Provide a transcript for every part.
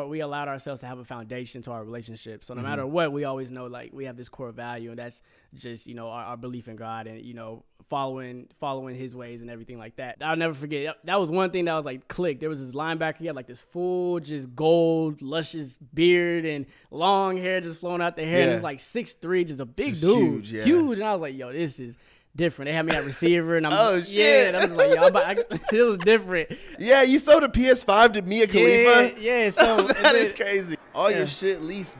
We allowed ourselves to have a foundation to our relationship. So no matter what, we always know like we have this core value, and that's just, our belief in God and, following his ways and everything like that. I'll never forget. That was one thing that was like clicked. There was this linebacker. He had like this full, just gold, luscious beard and long hair just flowing out the hair. Yeah. Just like 6'3", just a big just dude. Huge. And I was like, yo, this is different. They had me at receiver, and I'm and I was like, yo, it was different. Yeah, you sold a PS5 to me and Khalifa. Yeah. So that is crazy. All your shit leased,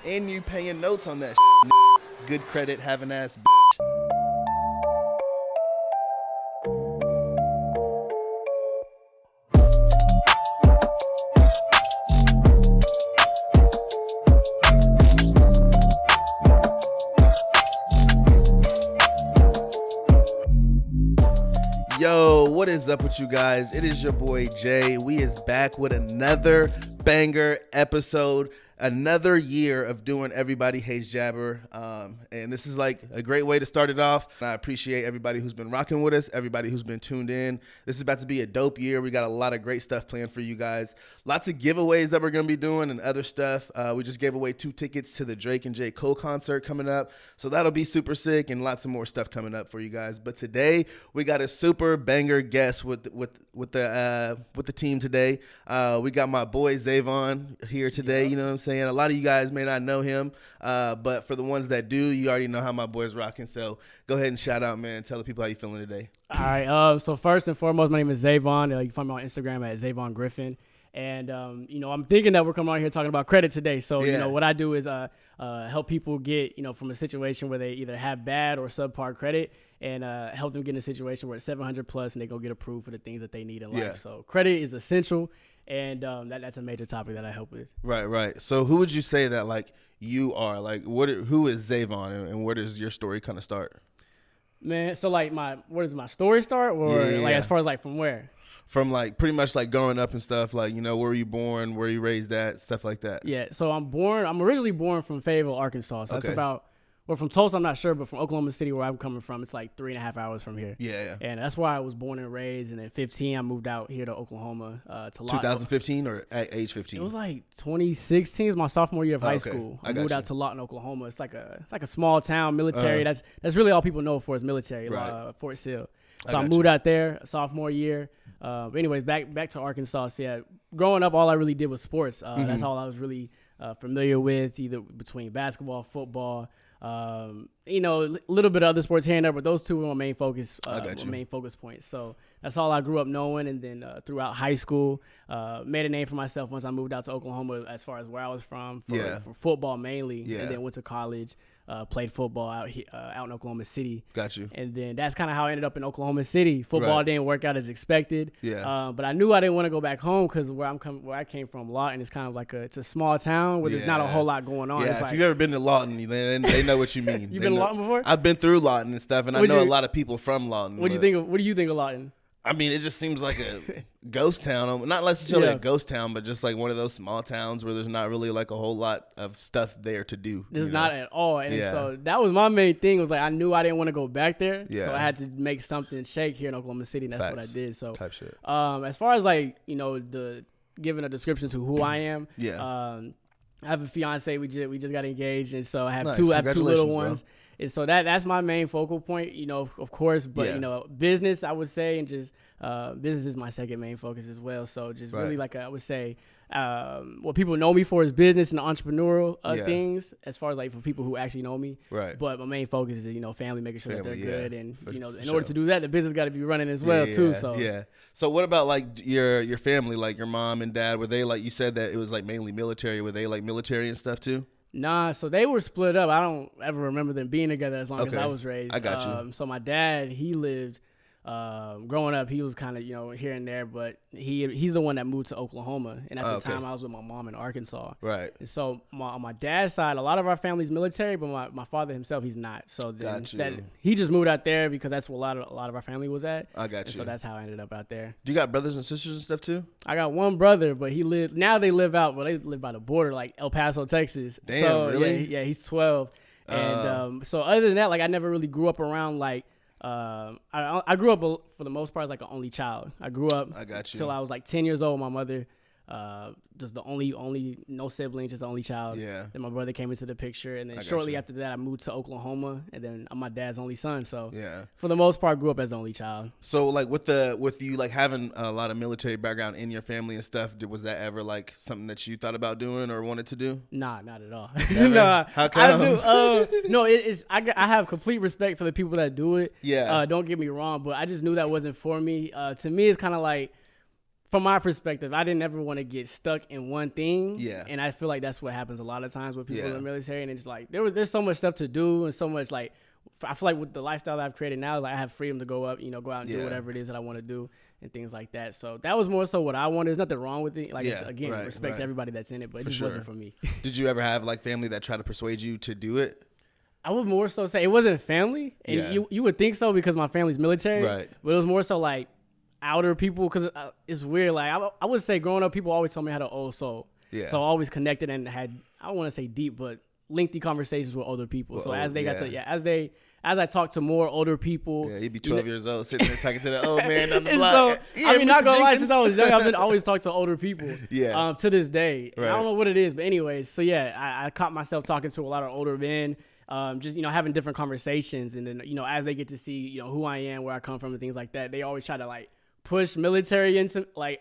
and you paying notes on that. Good credit, having ass. Yo, what is up with you guys? It is your boy Jay. We is back with another banger episode, another year of doing Everybody Hates Jabber. And this is like a great way to start it off. And I appreciate everybody who's been rocking with us, everybody who's been tuned in. This is about to be a dope year. We got a lot of great stuff planned for you guys. Lots of giveaways that we're going to be doing and other stuff. We just gave away 2 tickets to the Drake and J. Cole concert coming up. So that'll be super sick, and lots of more stuff coming up for you guys. But today we got a super banger guest with the team today. We got my boy Zavon here today. You know what I'm saying? A lot of you guys may not know him, but for the ones that do, you already know how my boy's rocking. So go ahead and shout out, man. Tell the people how you feeling today. All right. So first and foremost, my name is Zavon. You can find me on Instagram at Zavon Griffin. And, I'm thinking that we're coming on here talking about credit today. So, what I do is help people get, from a situation where they either have bad or subpar credit, and help them get in a situation where it's 700 plus and they go get approved for the things that they need in life. So credit is essential, and that's a major topic that I help with. Right. So who would you say that like you are? Like who is Zavon, and where does your story kind of start? Man, so like where does my story start, or as far as like from where? From like pretty much like growing up and stuff, like, where were you born, where you raised at, stuff like that. Yeah, so I'm originally born from Fayetteville, Arkansas. So that's from Tulsa, I'm not sure, but from Oklahoma City, where I'm coming from, it's like 3.5 hours from here. Yeah. And that's where I was born and raised. And at 15, I moved out here to Oklahoma. To 2015 or at age 15? It was like 2016. It's my sophomore year of high school. I moved out to Lawton, Oklahoma. It's like a small town, military. That's really all people know for is military, Fort Sill. So I moved out there sophomore year. But anyways, back to Arkansas. So yeah, growing up, all I really did was sports. That's all I was really familiar with, either between basketball, football, a little bit of other sports here and there, but those two were my main focus, main focus points. So that's all I grew up knowing. And then throughout high school, made a name for myself once I moved out to Oklahoma, as far as where I was from, for football mainly. And then went to college. Played football out in Oklahoma City. Got you. And then that's kind of how I ended up in Oklahoma City. Football didn't work out as expected. Yeah. But I knew I didn't want to go back home, because where I came from, Lawton, is kind of like it's a small town where there's not a whole lot going on. Yeah. If you've ever been to Lawton, they know what you mean. You've been to Lawton before? I've been through Lawton and stuff, and I know a lot of people from Lawton. What do you think of Lawton? I mean, it just seems like a ghost town. Not necessarily a ghost town, but just like one of those small towns where there's not really like a whole lot of stuff there to do. There's not at all. And so that was my main thing, was like I knew I didn't want to go back there. Yeah. So I had to make something shake here in Oklahoma City, and that's what I did. So type shit. As far as like, the giving a description to who I am, I have a fiance. We just got engaged, and so I have two little ones. Bro. And so that's my main focal point, of course. But, business, I would say, and just business is my second main focus as well. So just really, like I would say, what people know me for is business and entrepreneurial things, as far as like for people who actually know me. Right. But my main focus is, family, making sure that they're good. And, in order to do that, the business got to be running as well, too. So So what about like your family, like your mom and dad? Were they like, you said that it was like mainly military. Were they like military and stuff too? Nah, so they were split up. I don't ever remember them being together as long as I was raised. I got you. So my dad, he lived, growing up, he was kind of, here and there, but he's the one that moved to Oklahoma. And at the time, I was with my mom in Arkansas. Right. And so on my dad's side, a lot of our family's military, but my father himself, he's not. So then he just moved out there because that's where a lot of our family was at. I got you. So that's how I ended up out there. Do you got brothers and sisters and stuff too? I got one brother, but now they live by the border, like El Paso, Texas. Damn, so, really? Yeah, he's 12. And so other than that, like I never really grew up around like, I grew up for the most part as like an only child. I grew up till I was like 10 years old. My mother Just the only no siblings, just the only child. Yeah. Then my brother came into the picture, and then shortly after that, I moved to Oklahoma, and then I'm my dad's only son. So yeah, for the most part, grew up as the only child. So like with you like having a lot of military background in your family and stuff, was that ever like something that you thought about doing or wanted to do? Nah, not at all. Nah, how come? I do. No, I have complete respect for the people that do it. Yeah. Don't get me wrong, but I just knew that wasn't for me. To me, it's kind of like, from my perspective, I didn't ever want to get stuck in one thing. Yeah. And I feel like that's what happens a lot of times with people in the military. And it's like, there's so much stuff to do and so much like, I feel like with the lifestyle that I've created now, like I have freedom to go out and do whatever it is that I want to do and things like that. So that was more so what I wanted. There's nothing wrong with it. Like, respect to everybody that's in it, but it just wasn't for me. Did you ever have like family that tried to persuade you to do it? I would more so say it wasn't family. And you would think so because my family's military. Right. But it was more so like, outer people, because it's weird. Like I would say, growing up, people always told me I had an old soul. Yeah. So I always connected and had, I don't want to say deep, but lengthy conversations with older people. So as they got to, as I talked to more older people. Yeah, you'd be 12 years old sitting there talking to the old man on the block. So, I mean, not gonna lie, since I was young, I've been always talked to older people. Yeah. To this day. Right. I don't know what it is, but anyways, so I caught myself talking to a lot of older men. Just, having different conversations, and then, as they get to see, who I am, where I come from and things like that, they always try to like push military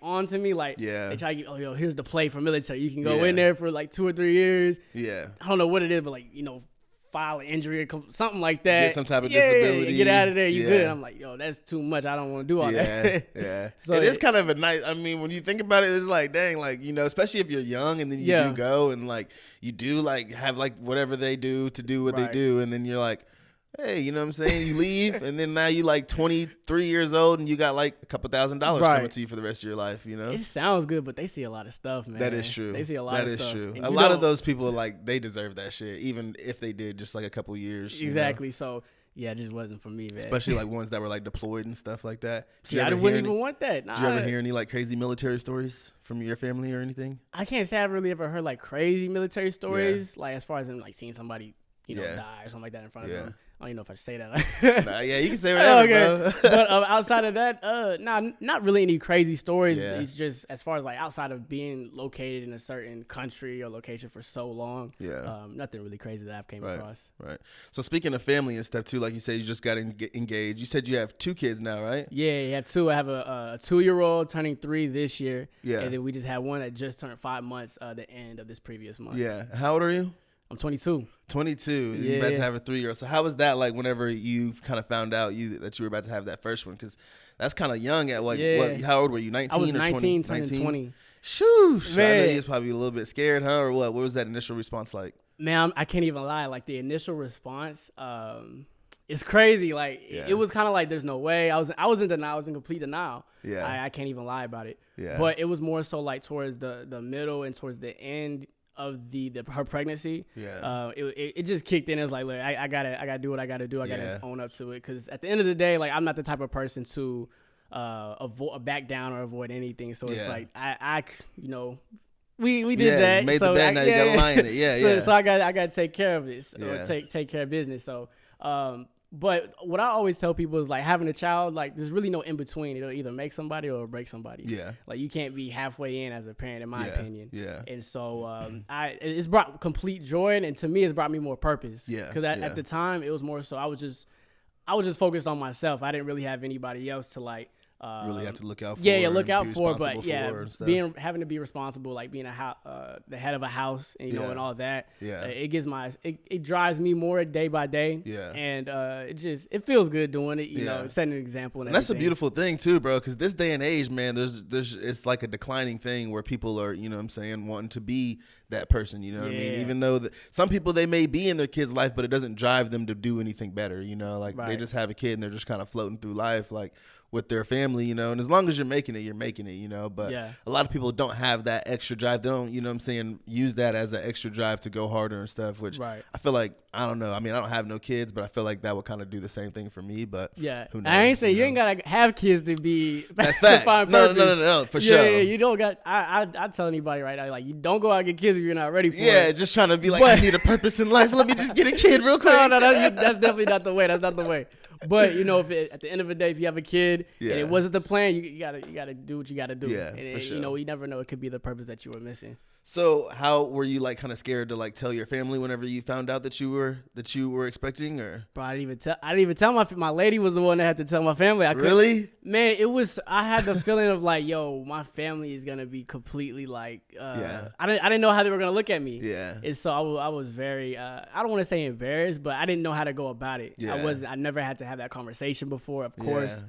onto me. Like, they try to get, here's the play for military. You can go in there for like 2 or 3 years. Yeah. I don't know what it is, but like, file an injury or something like that. Get some type of disability. Get out of there. You good. I'm like, that's too much. I don't want to do all that. Yeah. So it is kind of a nice, I mean, when you think about it, it's like, dang, like, especially if you're young and then you do go and like, you do like have like whatever they do to do what they do. And then you're like, hey, you know what I'm saying? You leave, and then now you like 23 years old, and you got like a couple $1,000 coming to you for the rest of your life. It sounds good, but they see a lot of stuff, man. That is true. They see a lot of stuff. That is true. A lot of those people, like, they deserve that shit, even if they did just like a couple years. Exactly. So it just wasn't for me, man. Especially like ones that were like deployed and stuff like that. I wouldn't even want that. Did you ever hear any like crazy military stories from your family or anything? I can't say I've really ever heard like crazy military stories, like as far as in like seeing somebody die or something like that in front of them. I don't even know if I should say that. You can say whatever, bro. But outside of that, not really any crazy stories. It's just as far as like outside of being located in a certain country or location for so long. Nothing really crazy that I've came across. Right. So speaking of family and stuff too, like you said, you just got engaged. You said you have 2 kids now, right? Yeah, I have 2. I have a 2-year-old turning 3 this year. Yeah. And then we just had one that just turned 5 months the end of this previous month. Yeah. How old are you? I'm 22. 22. You're about to have a 3-year-old. So how was that like whenever you kind of found out that you were about to have that first one? Because that's kind of young at what? How old were you? 19 I was or 19, 20? 20. Shoosh. I know you was probably a little bit scared, huh? Or what? What was that initial response like? Man, I can't even lie. Like the initial response, it's crazy. Like it was kind of like there's no way. I was in denial. I was in complete denial. Yeah. I can't even lie about it. Yeah. But it was more so like towards the middle and towards the end of her pregnancy. It just kicked in. It was like, look, I gotta do what I gotta do. I gotta just own up to it, because at the end of the day, like, I'm not the type of person to back down or avoid anything. So it's like we did that. Made the bed, now you gotta lie in it. So I gotta take care of it. Take care of business. So but what I always tell people is, like, having a child, like, there's really no in between. It'll either make somebody or break somebody. Yeah. Like, you can't be halfway in as a parent, in my opinion. Yeah. And so it's brought complete joy, and to me, it's brought me more purpose. Yeah. Because at the time, it was more so I was just focused on myself. I didn't really have anybody else to, like, really have to look out for. Look out for. But having to be responsible, like being the head of a house, and and all that. Yeah, it drives me more day by day. Yeah, and it feels good doing it. You know, setting an example. And that's a beautiful thing too, bro. Because this day and age, man, there's it's like a declining thing where people are, wanting to be that person. You know what I mean? Even though some people, they may be in their kid's life, but it doesn't drive them to do anything better. They just have a kid and they're just kind of floating through life, like, with their family, and as long as you're making it, but a lot of people don't have that extra drive. They don't, use that as an extra drive to go harder and stuff, which I feel like, I don't know. I mean, I don't have no kids, but I feel like that would kind of do the same thing for me, but who knows? I ain't saying you ain't gotta have kids to be, that's facts. No, for sure. Yeah, you don't got, I tell anybody right now, like, you don't go out and get kids if you're not ready for it. Yeah, just trying to be like, I need a purpose in life. Let me just get a kid real quick. No, that's definitely not the way. That's not the way. But you know, at the end of the day, if you have a kid and it wasn't the plan, you gotta do what you gotta do. Yeah, and for sure. You know, you never know. It could be the purpose that you were missing. So how were you like kind of scared to like tell your family whenever you found out that you were expecting, or? Bro, I didn't even tell my lady was the one that had to tell my family. Really? Man, I had the feeling of like, yo, my family is gonna be completely like, I didn't know how they were gonna look at me. Yeah. And so I was very, I don't want to say embarrassed, but I didn't know how to go about it. Yeah. I never had to have that conversation before, of course. Yeah.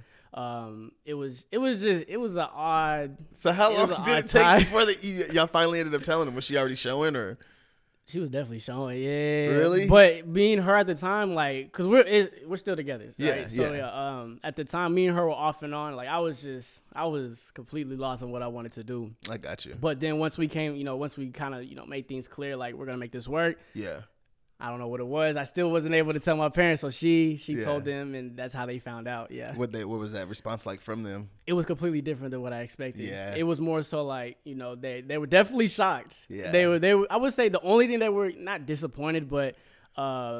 It was an odd. So how long did it take before y'all finally ended up telling him? Was she already showing, or? She was definitely showing, yeah. Really? But being her at the time, like, cause we're still together, right? Yeah, so yeah. At the time, me and her were off and on. Like, I was completely lost on what I wanted to do. I got you. But then once we kind of made things clear, like we're gonna make this work. Yeah. I don't know what it was. I still wasn't able to tell my parents, so she told them, and that's how they found out. Yeah. What was that response like from them? It was completely different than what I expected. Yeah. It was more so like, you know, they were definitely shocked. Yeah. They were. I would say the only thing they were not disappointed, but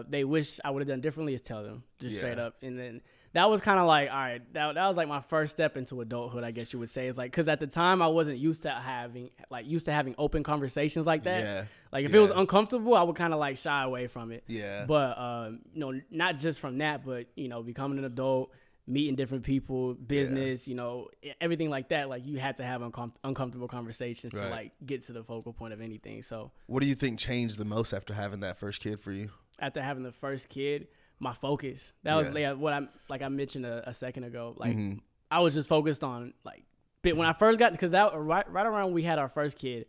they wish I would have done differently is tell them just straight up. And then that was kind of like, all right, that was like my first step into adulthood, I guess you would say. It's like, because at the time I wasn't used to having open conversations like that. Yeah. Like if it was uncomfortable, I would kind of like shy away from it. Yeah. But you know, not just from that, but you know, becoming an adult, meeting different people, business, you know, everything like that. Like you had to have uncomfortable conversations to like get to the focal point of anything. So what do you think changed the most after having that first kid for you? After having the first kid, my focus. That was what I mentioned a second ago. Like I was just focused on like, but when I first got, because that right around when we had our first kid,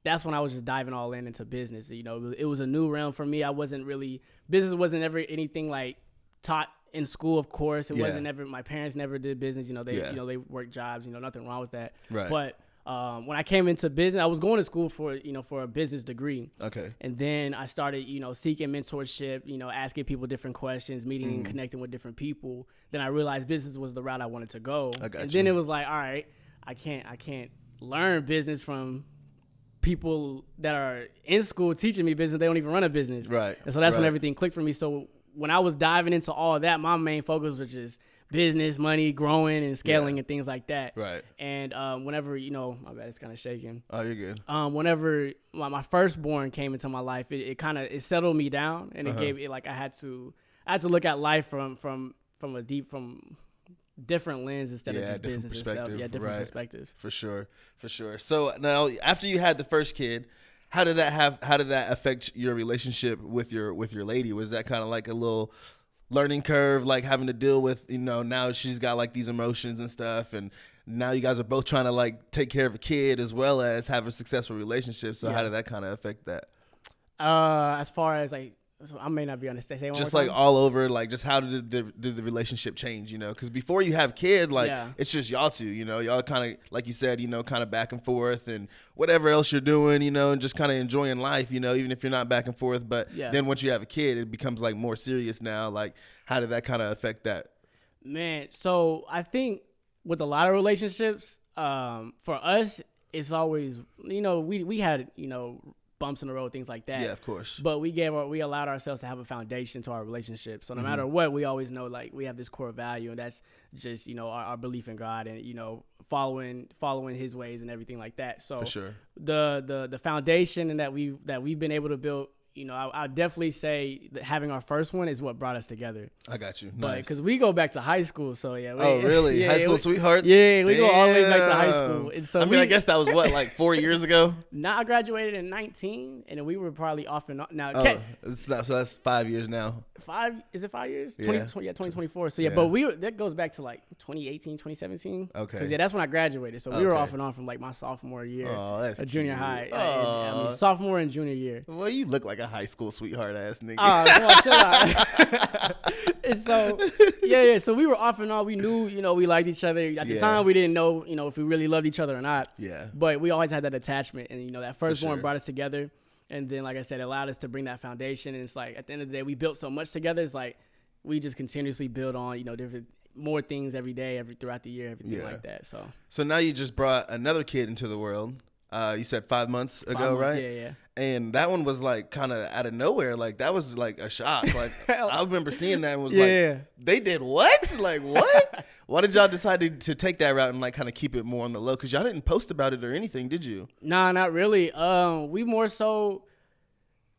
that's when I was just diving all into business. You know, it was a new realm for me. Business wasn't ever anything like taught in school, of course. It wasn't ever, my parents never did business. You know, they worked jobs, you know, nothing wrong with that. Right. But when I came into business, I was going to school for a business degree. Okay. And then I started, you know, seeking mentorship, you know, asking people different questions, meeting and connecting with different people. Then I realized business was the route I wanted to go. Then it was like, all right, I can't learn business from people that are in school teaching me business. They don't even run a business. Right. And so that's when everything clicked for me. So when I was diving into all of that, my main focus was just business, money, growing and scaling and things like that. Right. And whenever, you know, my bad, it's kind of shaking. Oh, you're good. Whenever my firstborn came into my life, it kind of settled me down, and it gave it like I had to look at life from different lens instead of just business itself. Yeah, different perspectives. For sure. So now, after you had the first kid, how did that affect your relationship with your lady? Was that kind of like a little learning curve, like having to deal with, you know, now she's got like these emotions and stuff, and now you guys are both trying to like take care of a kid as well as have a successful relationship. So how did that kind of affect that? As far as like, so I may not be on the stage. Just like all over, like just how did the relationship change, you know? Because before you have kid, like it's just y'all two, you know, y'all kind of, like you said, you know, kind of back and forth and whatever else you're doing, you know, and just kind of enjoying life, you know, even if you're not back and forth. But then once you have a kid, it becomes like more serious now. Like how did that kind of affect that? Man, so I think with a lot of relationships, for us, it's always, you know, we had, you know, bumps in the road, things like that. Yeah, of course. But we allowed ourselves to have a foundation to our relationship. So no matter what, we always know like we have this core value, and that's just, you know, our belief in God and, you know, following His ways and everything like that. So for sure, the foundation and that we've been able to build, you know, I'll definitely say that having our first one is what brought us together. I got you. But because we go back to high school, so yeah. Oh, really? High school sweethearts? Yeah, we go all the way back to high school. And so I guess that was what, like 4 years ago? Now I graduated in 19, and then we were probably off and on. Now, so that's 5 years now. Is it 5 years? Yeah. 2024. So but that goes back to like 2018, 2017. Okay. Because that's when I graduated. So we were off and on from like my sophomore year. Oh, that's junior high. I mean, sophomore and junior year. Well, you look like a high school sweetheart ass nigga. And so so we were off and on. We knew, you know, we liked each other. At the time, we didn't know, you know, if we really loved each other or not. Yeah. But we always had that attachment, and you know, that firstborn brought us together. And then, like I said, it allowed us to bring that foundation. And it's like, at the end of the day, we built so much together. It's like we just continuously build on, you know, more things every day, throughout the year, everything like that. So now you just brought another kid into the world. You said 5 months ago, right? Yeah. And that one was like kind of out of nowhere. Like that was like a shock. Like I remember seeing that and was like, they did what? Like what? Why did y'all decide to take that route and like kind of keep it more on the low? Because y'all didn't post about it or anything, did you? Nah, not really. We more so.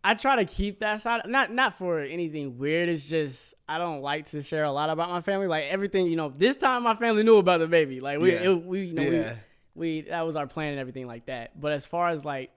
I try to keep that side. Not for anything weird. It's just I don't like to share a lot about my family. Like everything, you know. This time my family knew about the baby. Like we that was our plan and everything like that. But as far as like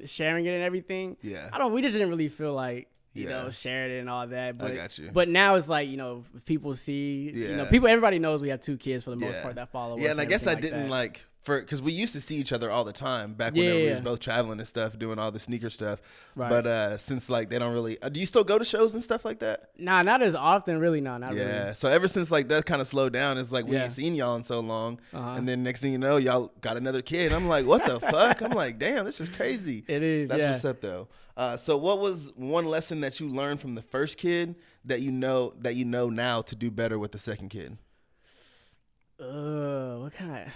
sharing it and everything, we just didn't really feel like you know sharing it and all that. But, I got you. But now it's like, you know, if people see, you know, everybody knows we have 2 kids for the most part that follow us. Yeah, and I guess I didn't like because we used to see each other all the time back when we was both traveling and stuff, doing all the sneaker stuff. Right. But since like they don't really, do you still go to shows and stuff like that? Nah, not as often, really. Not really. Yeah. So ever since like that kind of slowed down, it's like we ain't seen y'all in so long, and then next thing you know, y'all got another kid. I'm like, what the fuck? I'm like, damn, this is crazy. It is. That's what's up though. So what was one lesson that you learned from the first kid that you know now to do better with the second kid? What kind of?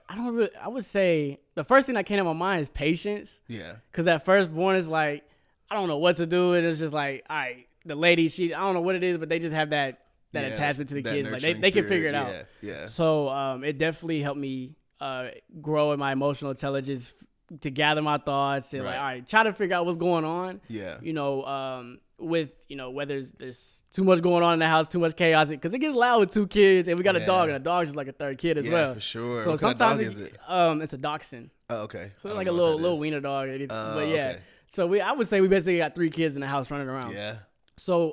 I would say the first thing that came to my mind is patience. Yeah. Because that firstborn is like, I don't know what to do. And it's just like, all right, the lady, I don't know what it is, but they just have that attachment to the kids. Like they can figure it out. Yeah. So it definitely helped me grow in my emotional intelligence to gather my thoughts and like, all right, try to figure out what's going on. Yeah. You know, with, you know, whether there's too much going on in the house, too much chaos, because it gets loud with 2 kids, and we got a dog, and a dog's just like a third kid as well. Yeah, for sure. So what sometimes kind of dog is it? It's a dachshund. Oh, okay. So it's like a little wiener dog. But yeah, okay. So I would say we basically got 3 kids in the house running around. Yeah. So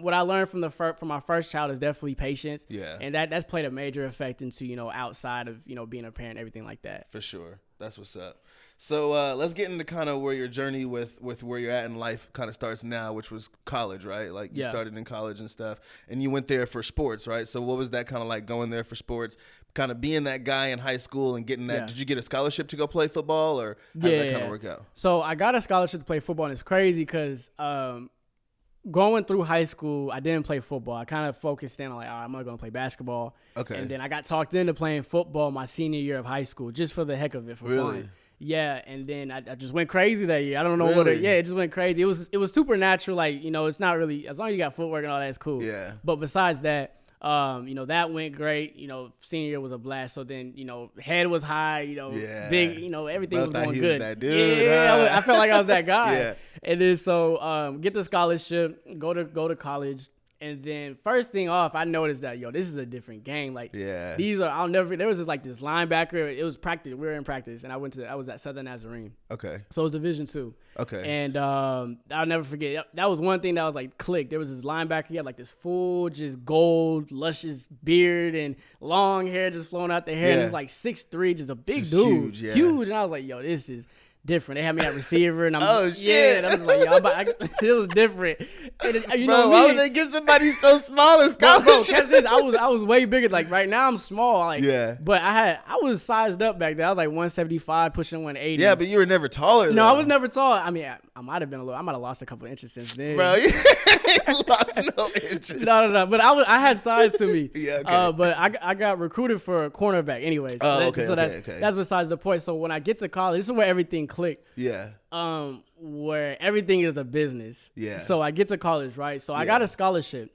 what I learned from my first child is definitely patience. Yeah. And that's played a major effect into, you know, outside of, you know, being a parent, everything like that. For sure. That's what's up. So let's get into kind of where your journey with where you're at in life kind of starts now, which was college, right? Like you started in college and stuff, and you went there for sports, right? So what was that kind of like going there for sports, kind of being that guy in high school and getting that? Yeah. Did you get a scholarship to go play football, or how did that kind of work out? So I got a scholarship to play football, and it's crazy because going through high school, I didn't play football. I kind of focused in on like, all right, I'm going to play basketball. Okay. And then I got talked into playing football my senior year of high school just for the heck of it, for fun. Yeah, and then I just went crazy that year. I don't know what it just went crazy. It was supernatural. Like, you know, it's not really, as long as you got footwork and all that, it's cool. Yeah. But besides that, you know, that went great. You know, senior year was a blast. So then, you know, head was high, you know, big, you know, everything was going good. Was that dude, I felt like I was that guy. Yeah. And then so get the scholarship, go to college. And then first thing off, I noticed that, this is a different game. Like, these are, there was like this linebacker. It was practice. We were in practice, and I was at Southern Nazarene. Okay. So it was Division II. Okay. And I'll never forget. That was one thing that was like clicked. There was this linebacker. He had like this full, just gold, luscious beard and long hair just flowing out the hair. And he's like 6'3", just a big dude. Huge. And I was like, this is different. They had me at receiver, and I'm shit. And I was like, it was different. And, bro, why would they give somebody so small a scholarship? Bro, catch this. I was way bigger. Like right now, I'm small. Like, but I was sized up back then. I was like 175, pushing 180. Yeah, but you were never taller. No, I was never tall. I mean, I might have been a little. I might have lost a couple inches since then. Bro, you lost no inches. No. But I had size to me. Yeah. Okay. But I got recruited for a cornerback, anyways. So that's besides the point. So when I get to college, this is where everything clicked. Yeah. Where everything is a business. Yeah. So I get to college, right? So I got a scholarship.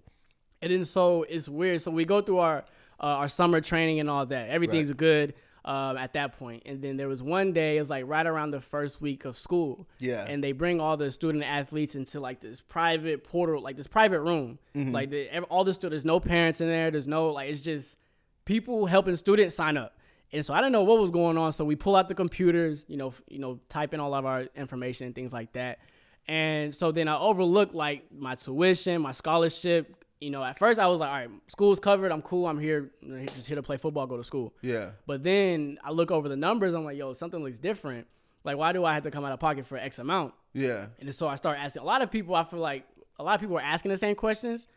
And then so it's weird. So we go through our summer training and all that. Everything's good at that point. And then there was one day, it was like right around the first week of school. Yeah. And they bring all the student athletes into like this private portal, like this private room. Mm-hmm. Like all the students, there's no parents in there. There's no, like, it's just people helping students sign up. And so I didn't know what was going on. So we pull out the computers, you know, type in all of our information and things like that. And so then I overlooked like my tuition, my scholarship. You know, at first I was like, all right, school's covered. I'm cool. I'm here, just here to play football, go to school. Yeah. But then I look over the numbers. I'm like, something looks different. Like, why do I have to come out of pocket for X amount? Yeah. And so I start asking. A lot of people, I feel like a lot of people are asking the same questions,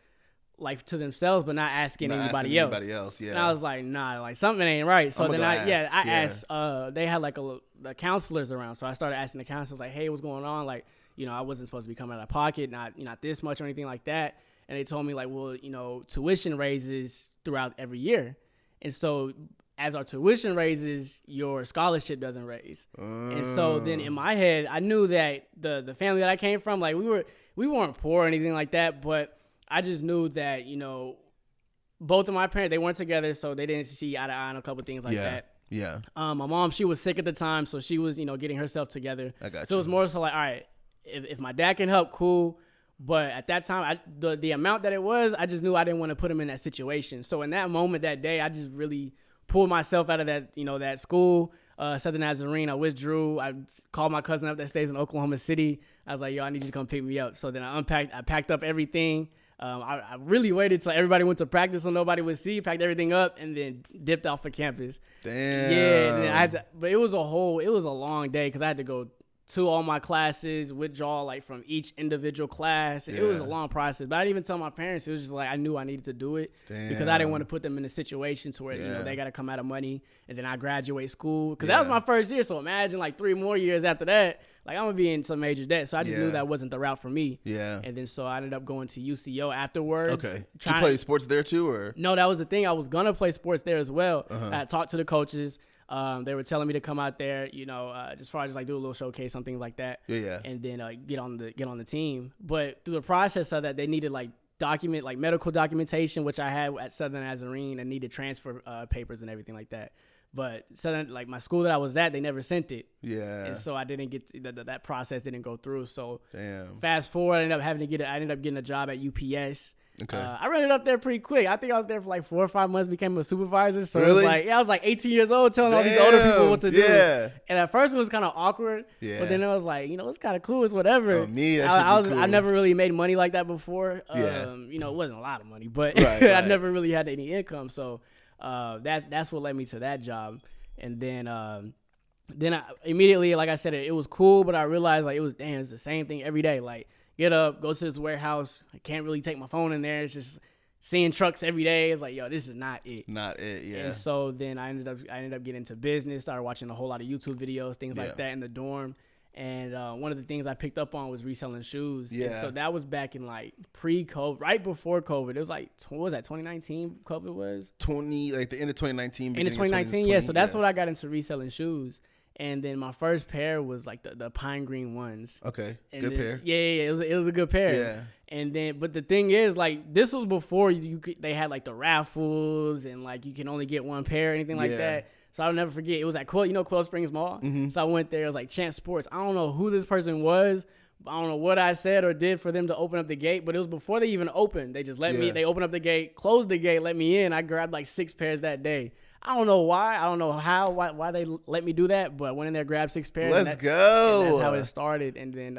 like to themselves, but not asking anybody else. Yeah. And I was like, nah, like something ain't right. So then I asked, they had like the counselors around. So I started asking the counselors like, hey, what's going on? Like, I wasn't supposed to be coming out of pocket, not this much or anything like that. And they told me like, well, tuition raises throughout every year. And so as our tuition raises, your scholarship doesn't raise. And so then in my head, I knew that the family that I came from, like we weren't poor or anything like that, but I just knew that, you know, both of my parents, they weren't together, so they didn't see eye to eye on a couple things like that. Yeah. My mom, she was sick at the time, so she was, you know, getting herself together. I got you. So it was more so like, all right, if my dad can help, cool. But at that time, the amount that it was, I just knew I didn't want to put him in that situation. So in that moment, that day, I just really pulled myself out of that, you know, that school, Southern Nazarene. I withdrew. I called my cousin up that stays in Oklahoma City. I was like, yo, I need you to come pick me up. So then I packed up everything. I really waited till everybody went to practice so nobody would see, packed everything up, and then dipped off for campus. Damn. Yeah, and then but it was a long day because I had to go to all my classes, withdraw like from each individual class. And it was a long process, but I didn't even tell my parents. It was just like I knew I needed to do it because I didn't want to put them in a situation to where you know they got to come out of money and then I graduate school because that was my first year. So imagine like 3 more years after that, like I'm gonna be in some major debt. So I just knew that wasn't the route for me. Yeah. And then so I ended up going to UCO afterwards. Okay. Did you play sports there too, or no? That was the thing. I was gonna play sports there as well. I talked to the coaches. They were telling me to come out there, you know, just far as like do a little showcase, something like that. Yeah. And then get on the team. But through the process of that, they needed like medical documentation, which I had at Southern Nazarene, and needed transfer papers and everything like that. But Southern, like my school that I was at, they never sent it. Yeah. And so I didn't get that process didn't go through. So fast forward, I ended up getting a job at UPS. Okay. I ran it up there pretty quick. I think I was there for like 4 or 5 months, became a supervisor. So really? I was like 18 years old telling all these older people what to do. Yeah. And at first it was kind of awkward. Yeah. But then I was like, you know, it's kind of cool. It's whatever. Oh, me, that should be cool. I never really made money like that before. You know, it wasn't a lot of money, but right. I never really had any income. So that's what led me to that job. And then I immediately, like I said, it was cool, but I realized like it's the same thing every day. Like, get up, go to this warehouse. I can't really take my phone in there. It's just seeing trucks every day. It's like, yo, this is not it. Not it, yeah. And so then I ended up getting into business, started watching a whole lot of YouTube videos, things like that in the dorm. And one of the things I picked up on was reselling shoes. Yeah. And so that was back in like pre-COVID, right before COVID. It was like, what was that, 2019 COVID was? Like the end of 2019. End of 2019, yeah. So that's when I got into reselling shoes. And then my first pair was like the pine green ones. Okay, and good then, pair. Yeah, it was a good pair. Yeah. And then, but the thing is, like, this was before they had like the raffles and like you can only get one pair or anything like that. So I'll never forget. It was at Quail Springs Mall. Mm-hmm. So I went there. It was like Chance Sports. I don't know who this person was. I don't know what I said or did for them to open up the gate, but it was before they even opened. They just let me. They opened up the gate, closed the gate, let me in. I grabbed like 6 pairs that day. I don't know why. I don't know why they let me do that, but I went in there, grabbed 6 pairs. Let's go. And that's how it started. And then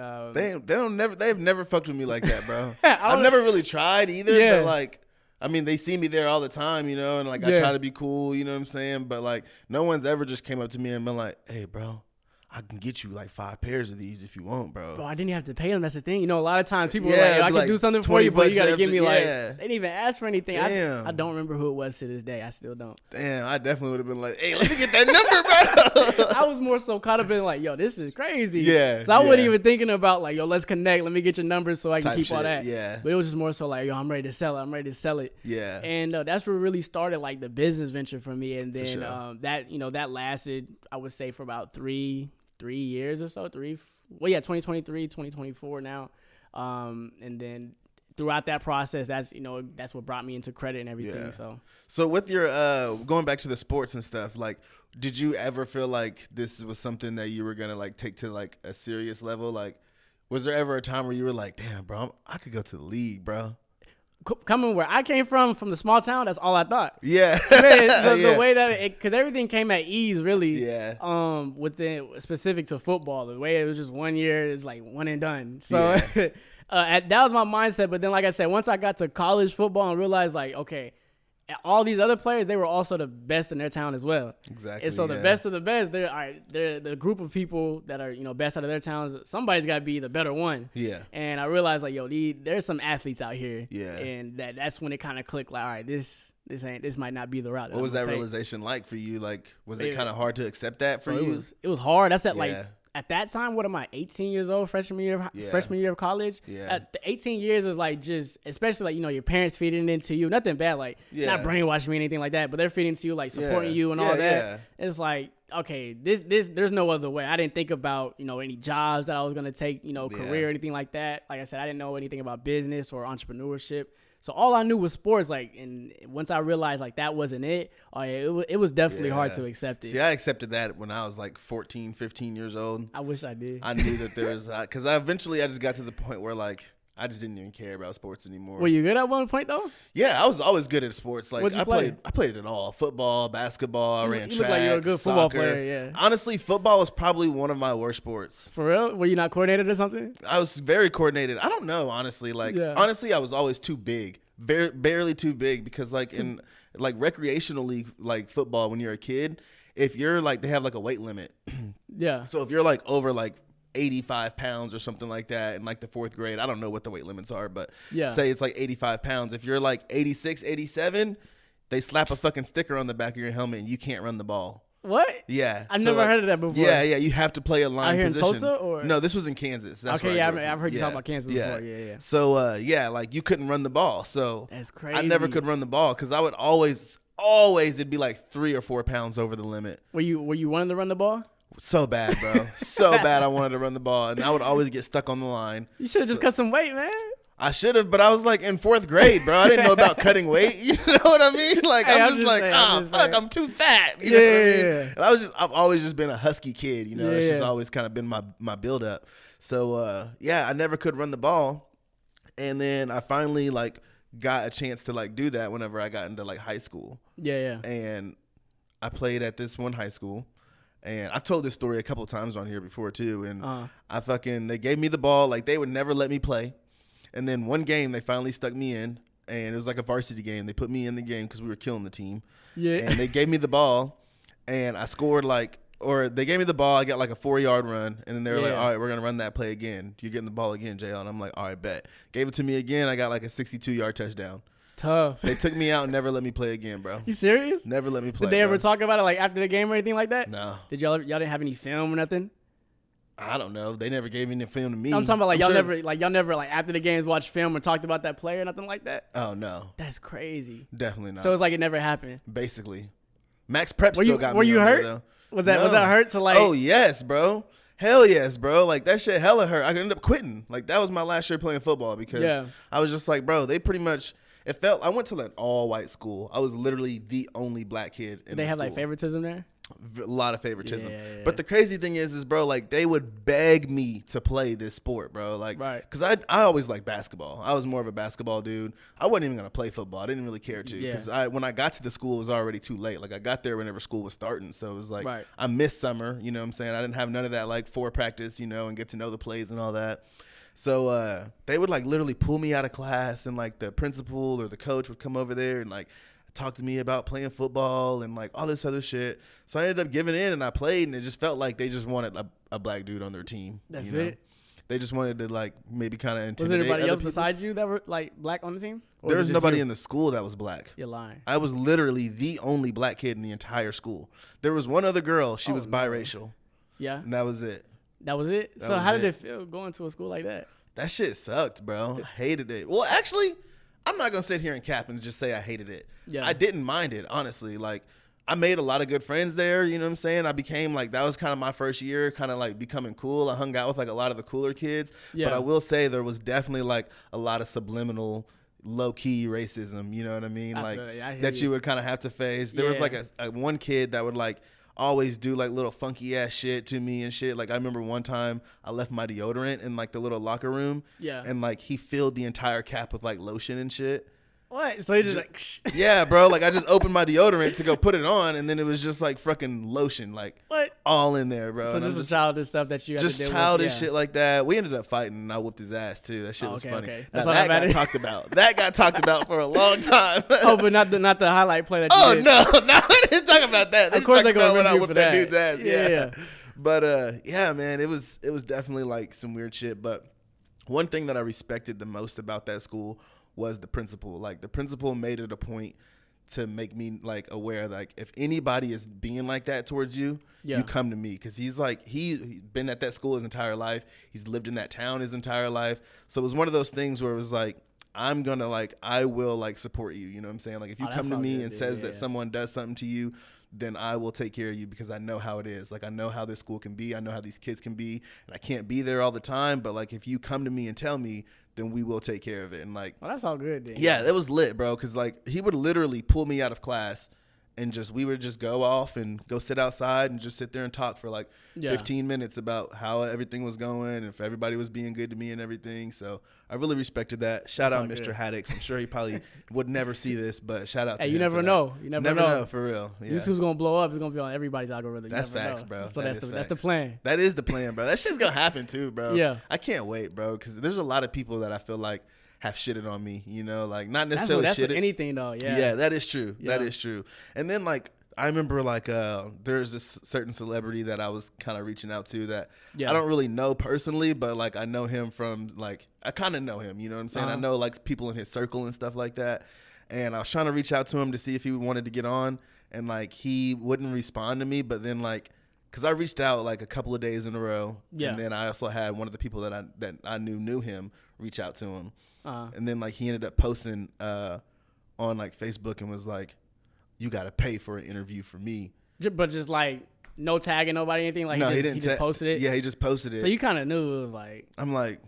they've never fucked with me like that, bro. I've never really tried either, but like, I mean, they see me there all the time, you know, and like I try to be cool, you know what I'm saying? But like, no one's ever just came up to me and been like, "Hey, bro, I can get you like 5 pairs of these if you want, bro." Bro, I didn't have to pay them. That's the thing. You know, a lot of times people are like, I can do something for you, but you got to give me like, they didn't even ask for anything. I don't remember who it was to this day. I still don't. Damn, I definitely would have been like, "Hey, let me get that number, bro." I was more so caught up in like, yo, this is crazy. Yeah. So I wasn't even thinking about like, yo, let's connect. Let me get your number so I can keep all that. Yeah. But it was just more so like, yo, I'm ready to sell it. Yeah. And that's what really started like the business venture for me. And then that lasted, I would say, for about 3 years or so, 2023, 2024 now. And then throughout that process, that's what brought me into credit and everything. Yeah. So with your, going back to the sports and stuff, like, did you ever feel like this was something that you were going to like take to like a serious level? Like, was there ever a time where you were like, damn, bro, I could go to the league, bro? Coming where I came from the small town, that's all I thought. Yeah. The way that because everything came at ease, really. Yeah. Within specific to football, the way it was just 1 year, it's like one and done. So that was my mindset. But then, like I said, once I got to college football and realized, like, okay, all these other players, they were also the best in their town as well. Exactly. And so the best of the best, they're the group of people that are, best out of their towns. Somebody's got to be the better one. Yeah. And I realized, like, yo, there's some athletes out here. Yeah. And that's when it kind of clicked, like, all right, this might not be the route. What was that realization like for you? Like, was it kind of hard to accept that for you? It was hard. That's at like at that time, what am I, 18 years old, freshman year of college? Yeah. At the 18 years of like just, especially like, you know, your parents feeding into you, nothing bad, like not brainwashing me or anything like that, but they're feeding into you, like supporting you and all that. Yeah. It's like, okay, there's no other way. I didn't think about, you know, any jobs that I was going to take, you know, career or anything like that. Like I said, I didn't know anything about business or entrepreneurship. So all I knew was sports, like, and once I realized like that wasn't it, it was definitely hard to accept it. See, I accepted that when I was like 14, 15 years old. I wish I did. I knew that there was, because I just got to the point where like, I just didn't even care about sports anymore. Were you good at one point though? Yeah, I was always good at sports. Like I played it all: football, basketball. I ran track. You look like you're a good football player. Yeah. Honestly, football was probably one of my worst sports. For real? Were you not coordinated or something? I was very coordinated. I don't know, honestly. Honestly, I was always too big, barely too big, because like in like recreational league, like football, when you're a kid, if you're like, they have like a weight limit. Yeah. So if you're like over like 85 pounds or something like that in like the 4th grade, I don't know what the weight limits are, but say it's like 85 pounds. If you're like 86, 87, they slap a fucking sticker on the back of your helmet and you can't run the ball. What? Yeah. I've never heard of that before. Yeah, you have to play a line position. Out here in Tulsa or? No, this was in Kansas. That's okay, yeah, I've heard you talk about Kansas before. Yeah. So, like you couldn't run the ball. So that's crazy. I never could run the ball because I would always it'd be like 3 or 4 pounds over the limit. Were you wanting to run the ball? So bad, bro. So bad I wanted to run the ball, and I would always get stuck on the line. You should have just cut some weight, man. I should have, but I was like in 4th grade, bro. I didn't know about cutting weight. You know what I mean? Like, hey, I'm just like, I'm too fat. You know what I mean? And I've always just been a husky kid. You know, it's just always kind of been my build up. So, I never could run the ball. And then I finally like got a chance to like do that whenever I got into like high school. Yeah. And I played at this one high school. And I've told this story a couple of times on here before too. And they gave me the ball. Like, they would never let me play. And then one game they finally stuck me in, and it was like a varsity game. They put me in the game because we were killing the team. Yeah. And they gave me the ball, and I scored they gave me the ball. I got like a 4-yard run, and then they were like, all right, we're going to run that play again. You're getting the ball again, JL. And I'm like, all right, bet. Gave it to me again. I got like a 62-yard touchdown. Tough. They took me out and never let me play again, bro. You serious? Never let me play. Did they ever talk about it like after the game or anything like that? No. Did y'all didn't have any film or nothing? I don't know. They never gave me any film to me. I'm talking about like y'all never after the games watched film or talked about that player or nothing like that. Oh no. That's crazy. Definitely not. So it's like it never happened. Basically. Max Prep still got me. Were you hurt? There, was that hurt to like? Oh yes, bro. Hell yes, bro. Like that shit hella hurt. I ended up quitting. Like that was my last year playing football because I was just like, bro, they pretty much. I went to an all-white school. I was literally the only black kid in the school. They have like favoritism there? A lot of favoritism. Yeah. But the crazy thing is bro, like they would beg me to play this sport, bro. Like, because I always liked basketball. I was more of a basketball dude. I wasn't even going to play football. I didn't really care to because when I got to the school, it was already too late. Like I got there whenever school was starting. So it was like, I missed summer, you know what I'm saying? I didn't have none of that like 4 practice, you know, and get to know the plays and all that. So they would like literally pull me out of class, and like the principal or the coach would come over there and like talk to me about playing football and like all this other shit. So I ended up giving in and I played, and it just felt like they just wanted a black dude on their team. That's you know? it. They just wanted to like maybe kind of intimidate. Was there anybody else people. Besides you that were like black on the team? Or there was nobody in the school that was black. You're lying. I was literally the only black kid in the entire school. There was one other girl. She was biracial. Yeah. And that was it. That was it? So how did it feel going to a school like that? That shit sucked, bro. I hated it. Well, actually, I'm not going to sit here and cap and just say I hated it. Yeah. I didn't mind it, honestly. Like, I made a lot of good friends there, you know what I'm saying? I became, like, that was kind of my first year, kind of, like, becoming cool. I hung out with, like, a lot of the cooler kids. Yeah. But I will say there was definitely, like, a lot of subliminal, low-key racism, you know what I mean? Like, that you would kind of have to face. There was, like, a one kid that would, like, always do like little funky ass shit to me and shit. Like I remember one time I left my deodorant in like the little locker room. Yeah. And like he filled the entire cap with like lotion and shit. What? So he just like yeah, bro. Like I just opened my deodorant to go put it on, and then it was just like fucking lotion, like all in there, bro. So just the childish stuff that you had just to deal childish with, shit like that. We ended up fighting, and I whooped his ass too. That shit was funny. Okay. Now, that got talked about. That got talked about for a long time. Oh, but not the highlight play that you did. No, I didn't talk about that. Of course, they're gonna when I whoop that dude's ass. Yeah. But yeah, man, it was definitely like some weird shit. But one thing that I respected the most about that school was the principal. Like the principal made it a point to make me like aware, like if anybody is being like that towards you, you come to me, because he's been at that school his entire life. He's lived in that town his entire life. So it was one of those things where it was like, I will like support you. You know what I'm saying? Like if you come to me and says that someone does something to you, then I will take care of you, because I know how it is. Like I know how this school can be. I know how these kids can be, and I can't be there all the time. But like if you come to me and tell me, then we will take care of it. And like, well, that's all good then. Yeah, it was lit, bro. Because like he would literally pull me out of class, and we would just go off and go sit outside and just sit there and talk for like 15 minutes about how everything was going and if everybody was being good to me and everything. So I really respected that. Shout out Mr. Haddix. I'm sure he probably would never see this, but shout out to him. You never know. You never know. For real. Yeah. YouTube's going to blow up. It's going to be on everybody's algorithm. That's facts, bro. So that's the plan. That is the plan, bro. That shit's going to happen too, bro. Yeah. I can't wait, bro, because there's a lot of people that I feel like have shitted on me, you know, like not necessarily that's shitted. Anything though. Yeah, that is true. Yeah. That is true. And then like, I remember like there's this certain celebrity that I was kind of reaching out to that I don't really know personally, but like I know him from like, I kind of know him, you know what I'm saying? I know like people in his circle and stuff like that. And I was trying to reach out to him to see if he wanted to get on, and like he wouldn't respond to me. But then like, cause I reached out like a couple of days in a row, and then I also had one of the people that I knew him reach out to him, and then like he ended up posting on like Facebook and was like, you got to pay for an interview for me. But just like no tagging nobody, anything? Like, no, he just posted it? Yeah, he just posted it. So you kind of knew it was like... I'm like,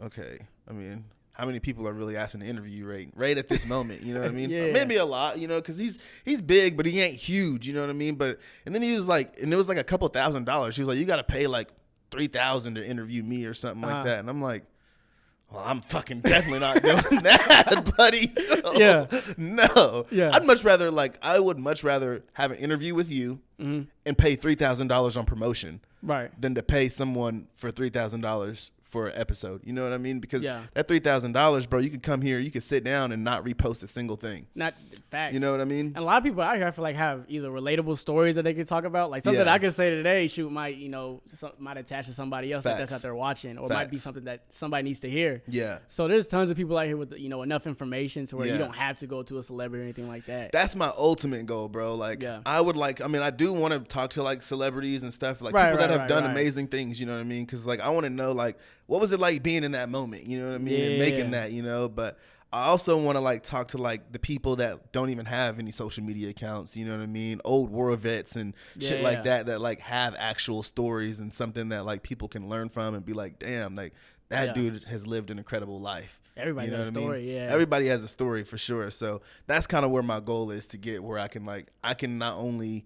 okay. I mean, how many people are really asking to interview right at this moment? You know what I mean? Maybe a lot, you know, because he's big, but he ain't huge, you know what I mean? And then he was like, and it was like a couple $1,000s. He was like, you got to pay like $3,000 to interview me or something like that. And I'm like, well, I'm fucking definitely not doing that, buddy. So, no. Yeah. I would much rather have an interview with you and pay $3,000 on promotion than to pay someone for $3,000 for an episode. You know what I mean? Because that $3,000, bro, you could come here, you could sit down and not repost a single thing. Not facts. You know what I mean? And a lot of people out here, I feel like, have either relatable stories that they can talk about. Like something that I could say today, might attach to somebody else that's out there watching, or might be something that somebody needs to hear. Yeah. So there's tons of people out here with, enough information to where you don't have to go to a celebrity or anything like that. That's my ultimate goal, bro. Like I do want to talk to like celebrities and stuff, like people that have done amazing things, you know what I mean? Cause like I want to know like, what was it like being in that moment? You know what I mean? And making that, but I also want to like talk to like the people that don't even have any social media accounts, you know what I mean? Old war vets and shit like that like have actual stories and something that like people can learn from and be like, damn, like that dude has lived an incredible life. Everybody has a story, Everybody has a story for sure. So that's kind of where my goal is to get, where I can not only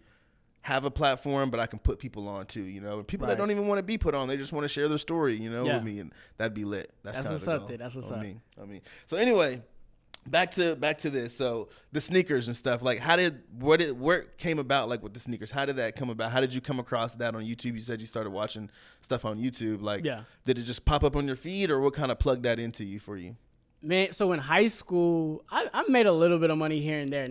have a platform, but I can put people on too, people that don't even want to be put on. They just want to share their story, with me, and that'd be lit. That's kind what's of the up, goal. dude. That's what's up. I mean, so anyway, back to this. So the sneakers and stuff, like where it came about, like with the sneakers, how did that come about? How did you come across that on YouTube? You said you started watching stuff on YouTube. Like, did it just pop up on your feed, or what kind of plugged that into you for you? Man, so in high school, I made a little bit of money here and there.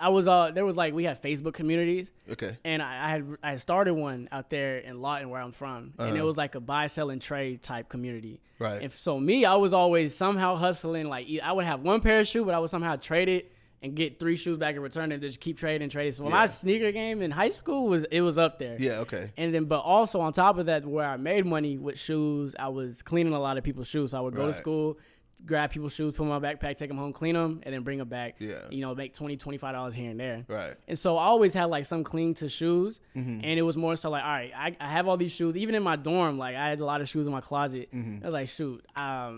We had Facebook communities. Okay. And I had started one out there in Lawton, where I'm from. And it was like a buy, sell, and trade type community. Right. And so I was always somehow hustling. Like I would have one pair of shoes, but I would somehow trade it and get 3 shoes back in return and just keep trading. So my sneaker game in high school was up there. Yeah, okay. And then, but also on top of that, where I made money with shoes, I was cleaning a lot of people's shoes. So I would go to school, grab people's shoes, put them in my backpack, take them home, clean them, and then bring them back. Yeah. Make $20, $25 here and there. Right. And so I always had like some cling to shoes. And it was more so like, all right, I have all these shoes. Even in my dorm, like I had a lot of shoes in my closet. I was like, shoot, I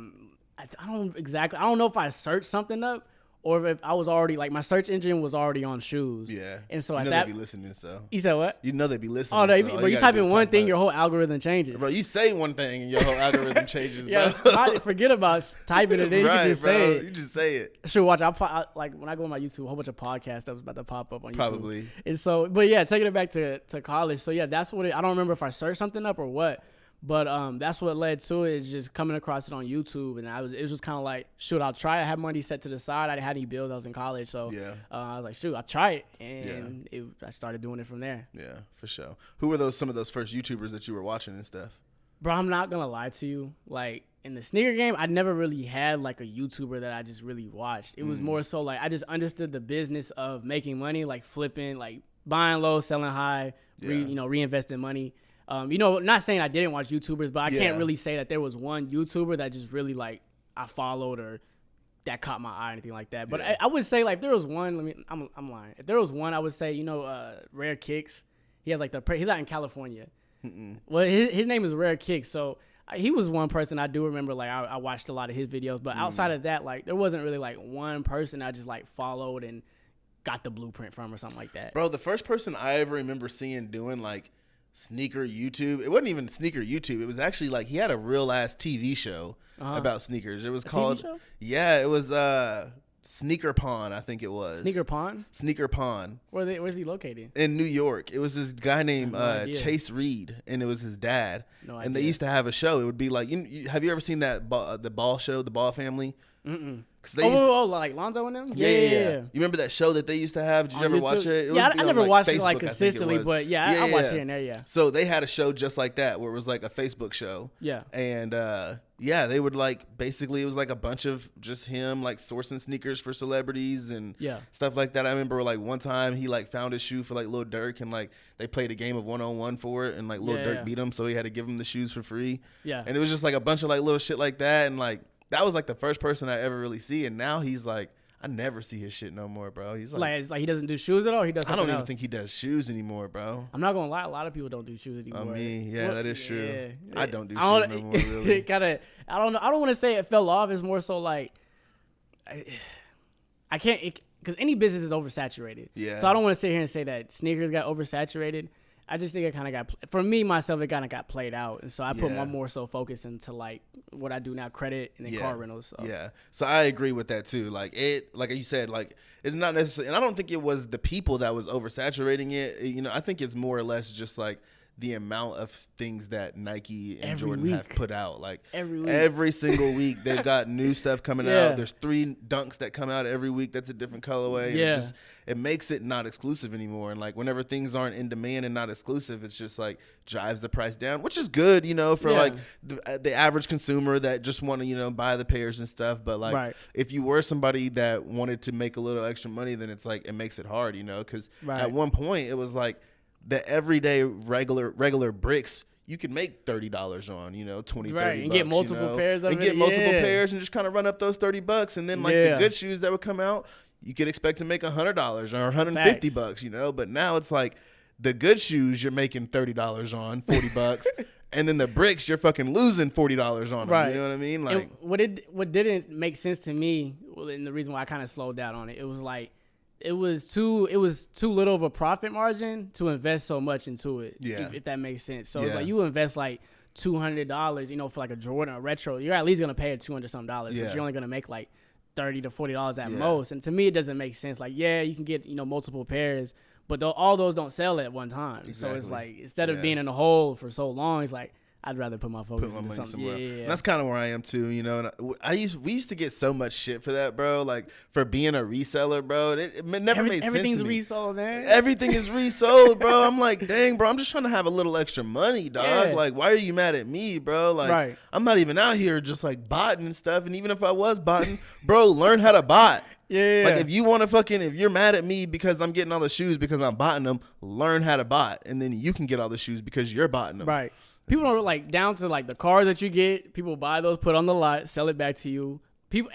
don't know if I searched something up, or if I was already, like, my search engine was already on shoes. Yeah. And so they'd be listening, so. You said what? You know they'd be listening. Oh, but you type in one thing, your whole algorithm changes. Bro, you say one thing and your whole algorithm changes, bro. Forget about typing it in. You can just say it. You just say it. Sure, watch. Like, when I go on my YouTube, a whole bunch of podcasts that was about to pop up on YouTube. Probably. And so, but yeah, taking it back to college. So, yeah, that's what I don't remember if I searched something up or what. But that's what led to it, is just coming across it on YouTube. And it was just kind of like, shoot, I'll try. I had money set to the side. I didn't have any bills. I was in college. So I was like, shoot, I'll try it. And I started doing it from there. Yeah, for sure. Who were some of those first YouTubers that you were watching and stuff? Bro, I'm not going to lie to you. Like, in the sneaker game, I never really had like a YouTuber that I just really watched. It was more so like I just understood the business of making money, like flipping, like buying low, selling high, reinvesting money. Not saying I didn't watch YouTubers, but I can't really say that there was one YouTuber that just really like I followed or that caught my eye or anything like that. But I would say like if there was one, I'm lying. If there was one, I would say Rare Kicks. He has like he's out in California. Well, his name is Rare Kicks, so. He was one person I do remember, like, I watched a lot of his videos, but outside of that, like, there wasn't really, like, one person I just, like, followed and got the blueprint from or something like that. Bro, the first person I ever remember seeing doing, like, sneaker YouTube, it wasn't even sneaker YouTube. It was actually, like, he had a real-ass TV show about sneakers. It was called... TV show? Yeah, it was... Sneaker Pawn, I think it was. Sneaker Pawn? Sneaker Pawn. Where's he located? In New York. It was this guy named Chase Reed, and it was his dad. No idea. And they used to have a show. It would be like, have you ever seen that the Ball show, the Ball Family? Mm-mm. Like Lonzo and them? Yeah. You remember that show that they used to have? Did you ever watch it? I never watched it like consistently, but I watched here and there, yeah. So they had a show just like that where it was like a Facebook show. Yeah. And they would like, basically it was like a bunch of just him like sourcing sneakers for celebrities and stuff like that. I remember like one time he like found a shoe for like Lil Durk and like they played a game of 1-on-1 for it and like Lil Durk beat him, so he had to give him the shoes for free. Yeah. And it was just like a bunch of like little shit like that, and like that was like the first person I ever really see, and now he's like, I never see his shit no more, bro. He's like it's like he doesn't do shoes at all. He does. I don't even think he does shoes anymore, bro. I'm not gonna lie, a lot of people don't do shoes anymore. I mean, that is true. Yeah. I don't do shoes no more, really. I don't know. I don't want to say it fell off. It's more so like I can't, because any business is oversaturated. Yeah. So I don't want to sit here and say that sneakers got oversaturated. I just think it kind of got, for me, myself, it kind of got played out. And so I put more so focus into, like, what I do now, credit and then car rentals. So. Yeah. So I agree with that, too. Like you said, like, it's not necessarily, and I don't think it was the people that was oversaturating it. I think it's more or less just, like, the amount of things that Nike and Jordan have put out. Like, every single week, they've got new stuff coming out. There's 3 dunks that come out every week. That's a different colorway. Yeah. And it makes it not exclusive anymore. And like whenever things aren't in demand and not exclusive, it's just like drives the price down, which is good, for like the average consumer that just want to, buy the pairs and stuff. But like if you were somebody that wanted to make a little extra money, then it's like it makes it hard, because at one point it was like the everyday regular bricks you could make $30 on, $20, $30 and get multiple pairs of and get multiple pairs and just kind of run up those $30, and then like the good shoes that would come out, you could expect to make $100 or $150, But now it's like the good shoes you're making $30 on, $40, and then the bricks you're fucking losing $40 on them. You know what I mean? Like what didn't make sense to me, and the reason why I kind of slowed down on it, it was like it was too little of a profit margin to invest so much into it. Yeah. If that makes sense. So it's like you invest like $200, for like a Jordan or retro, you're at least gonna pay it $200 something, but you're only gonna make like $30 to $40 at most. And to me, it doesn't make sense. Like, you can get multiple pairs, but all those don't sell at one time. Exactly. So it's like instead of being in a hole for so long, it's like I'd rather put my focus into something. Somewhere. Yeah. And that's kind of where I am too, And we used to get so much shit for that, bro. Like for being a reseller, bro. It never made sense to me. Everything's resold, man. Everything is resold, bro. I'm like, dang, bro. I'm just trying to have a little extra money, dog. Yeah. Like, why are you mad at me, bro? Like, I'm not even out here just like botting and stuff. And even if I was botting, bro, learn how to bot. Yeah. Like if you want to if you're mad at me because I'm getting all the shoes because I'm botting them, learn how to bot, and then you can get all the shoes because you're botting them. Right. People don't like down to like the cars that you get. People buy those, put on the lot, sell it back to you. People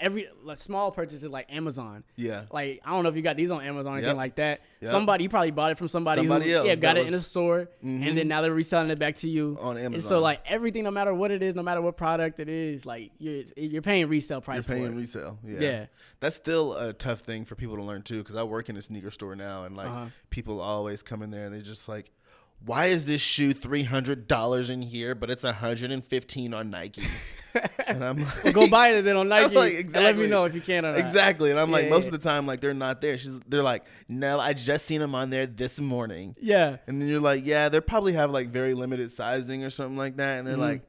small purchases like Amazon. Yeah. Like I don't know if you got these on Amazon or anything like that. Yep. You probably bought it from somebody else. Yeah, got it in a store, and then now they're reselling it back to you on Amazon. And so like everything, no matter what it is, no matter what product it is, like you're paying resale price. You're paying resale. Yeah. That's still a tough thing for people to learn too, because I work in a sneaker store now, and like people always come in there and they just like, why is this shoe $300 in here, but it's $115 on Nike? And I'm like, well, go buy it then on Nike. Like, exactly. And let me know if you can or not. Exactly. And I'm like, most of the time, like they're not there. They're like, no, I just seen them on there this morning. Yeah. And then you're like, yeah, they probably have like very limited sizing or something like that. And they're like,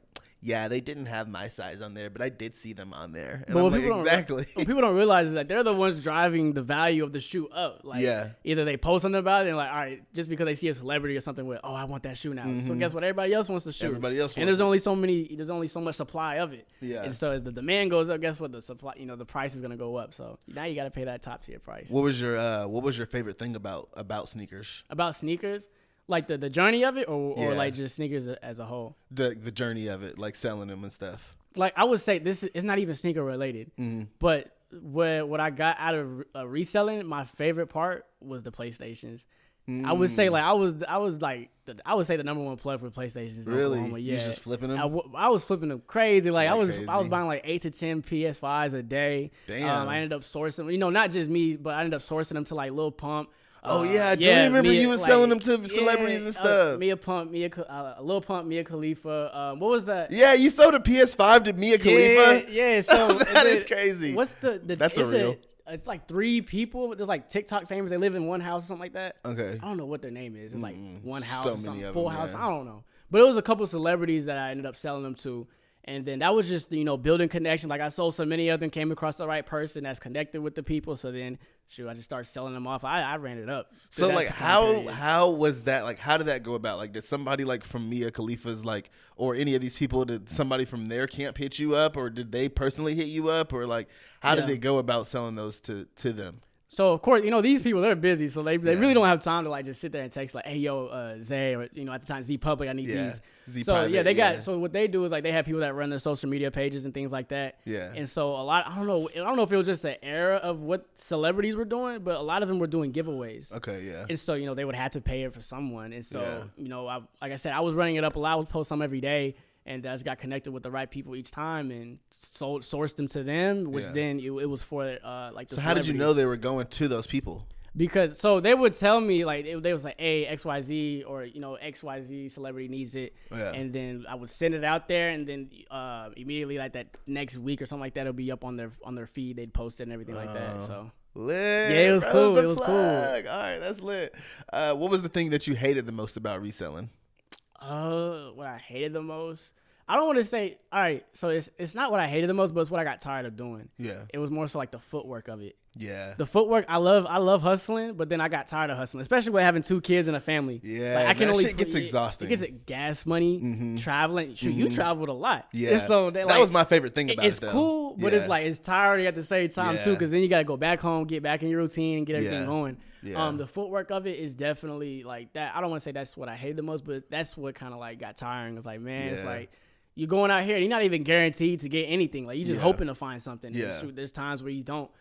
yeah, they didn't have my size on there, but I did see them on there. And but I'm like, exactly. What people don't realize is that they're the ones driving the value of the shoe up. Like, either they post something about it and like, all right, just because they see a celebrity or something with, oh, I want that shoe now. So guess what? Everybody else wants the shoe. Everybody else wants and there's only so much supply of it. Yeah. And so as the demand goes up, guess what? The supply, the price is gonna go up. So now you got to pay that top tier price. What was your favorite thing about sneakers? About sneakers? Like the journey of it, or like just sneakers as a whole? The journey of it, like selling them and stuff. Like I would say it's not even sneaker related, but what I got out of reselling, my favorite part was the PlayStations. I would say like I would say the number one plug for PlayStations. Really? Oklahoma. Yeah. You just flipping them? I was flipping them crazy. Like I was crazy. buying like 8 to 10 PS5s a day. Damn. I ended up sourcing, not just me, but I ended up sourcing them to like Lil Pump. I do remember you was selling them to celebrities and stuff. Lil Pump, Mia Khalifa. What was that? Yeah, you sold a PS5 to Mia Khalifa? Yeah. So that is crazy. What's That's a real. It's like 3 people. There's like TikTok famous. They live in one house or something like that. Okay. I don't know what their name is. It's like one house so or something. Many of Full them, house. yeah. I don't know. But it was a couple of celebrities that I ended up selling them to. And then that was just, building connection. Like I sold so many of them, came across the right person that's connected with the people. So then, I just started selling them off. I ran it up. So like how was that? Like how did that go about? Like did somebody like from Mia Khalifa's like, or any of these people, did somebody from their camp hit you up, or did they personally hit you up, or like how did it go about selling those to them? So of course, these people, they're busy, so they really don't have time to like just sit there and text like, hey yo, Zay, or at the time Z Public, I need these. Z so Private, they got. So what they do is like they have people that run their social media pages and things like that. Yeah. And so I don't know if it was just an era of what celebrities were doing, but a lot of them were doing giveaways. Okay, yeah. And so they would have to pay it for someone, and so like I said, I was running it up a lot. I would post some every day. And I just got connected with the right people each time and sourced them to them, which then it was for like the So how did you know they were going to those people? Because so they would tell me like they was like, hey, XYZ or XYZ celebrity needs it, and then I would send it out there, and then immediately like that next week or something like that, it'll be up on their feed. They'd post it and everything like that. So lit. Yeah, it was cool. It was cool. All right, that's lit. What was the thing that you hated the most about reselling? What I hated the most. I don't want to say, all right, so it's not what I hated the most, but it's what I got tired of doing. Yeah. It was more so like the footwork of it. Yeah. The footwork, I love hustling, but then I got tired of hustling, especially with having 2 kids and a family. Yeah, like I can only shit gets exhausting. It gets gas money, traveling. Shoot, you traveled a lot. Yeah. And so that was my favorite thing about it. It's cool, but it's like it's tiring at the same time too, because then you got to go back home, get back in your routine, and get everything going. Yeah. The footwork of it is definitely like that. I don't want to say that's what I hate the most, but that's what kind of like got tiring. It's like, man, it's like you're going out here and you're not even guaranteed to get anything. Like you're just hoping to find something. Yeah. And there's times where you don't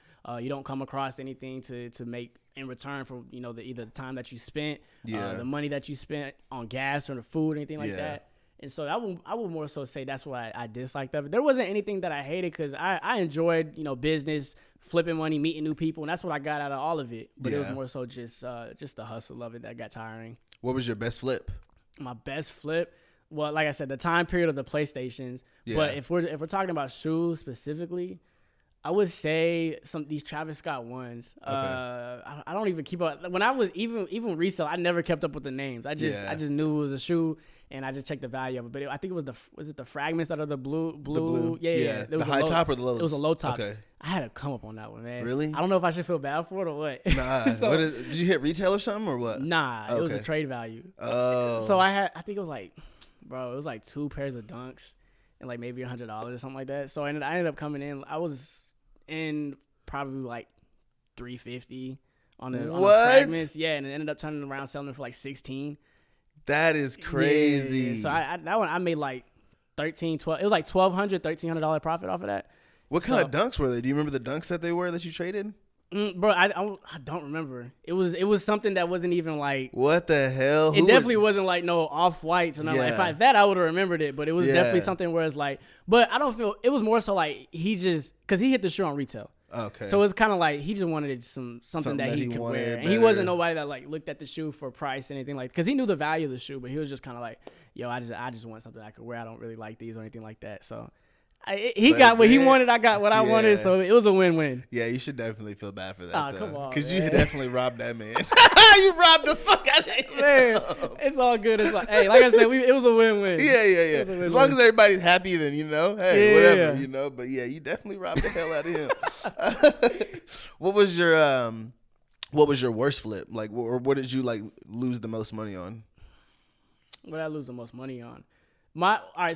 come across anything to make in return for either the time that you spent, the money that you spent on gas or the food or anything like that. And so I would more so say that's what I disliked of it. There wasn't anything that I hated because I enjoyed business, flipping money, meeting new people, and that's what I got out of all of it. But it was more so just the hustle of it that got tiring. What was your best flip? My best flip. Well, like I said, the time period of the PlayStations. Yeah. But if we're talking about shoes specifically, I would say these Travis Scott ones. Okay. I don't even keep up. When I was even resale, I never kept up with the names. I just knew it was a shoe, and I just checked the value of it. But I think it was the fragments that are the blue? Yeah. The high top or the lows? It was a low top. Okay. I had to come up on that one, man. Really? I don't know if I should feel bad for it or what. Nah. Did you hit retail or something or what? Nah. Okay. It was a trade value. Oh. So I think it was like, bro, it was like 2 pairs of Dunks and like maybe $100 or something like that. So I ended up coming in. I was in probably like $350 on the fragments. Yeah, and it ended up turning around selling them for like 16. That is crazy. Yeah. So that one I made like 12. It was like $1,200 profit off of that. What kind of Dunks were they? Do you remember the Dunks that they were that you traded? Bro, I don't remember. It was something that wasn't even like. What the hell? It definitely wasn't like no off-whites. And like, if I would have remembered it, but it was definitely something where it's like. But I don't feel it was more so like because he hit the shoe on retail. Okay. So it's kind of like he just wanted something that he could wear, and he wasn't nobody that like looked at the shoe for price or anything like. Because he knew the value of the shoe, but he was just kind of like, yo, I just want something I could wear. I don't really like these or anything like that. So He got what he wanted. I got what I wanted. So it was a win-win. Yeah, you should definitely feel bad for that. Oh, come on, because you definitely robbed that man. You robbed the fuck out of him. Man, it's all good. It's like, hey, like I said, it was a win-win. Yeah. As long as everybody's happy, then hey, whatever, But yeah, you definitely robbed the hell out of him. What was your worst flip? Like, or what did you like lose the most money on? What did I lose the most money on?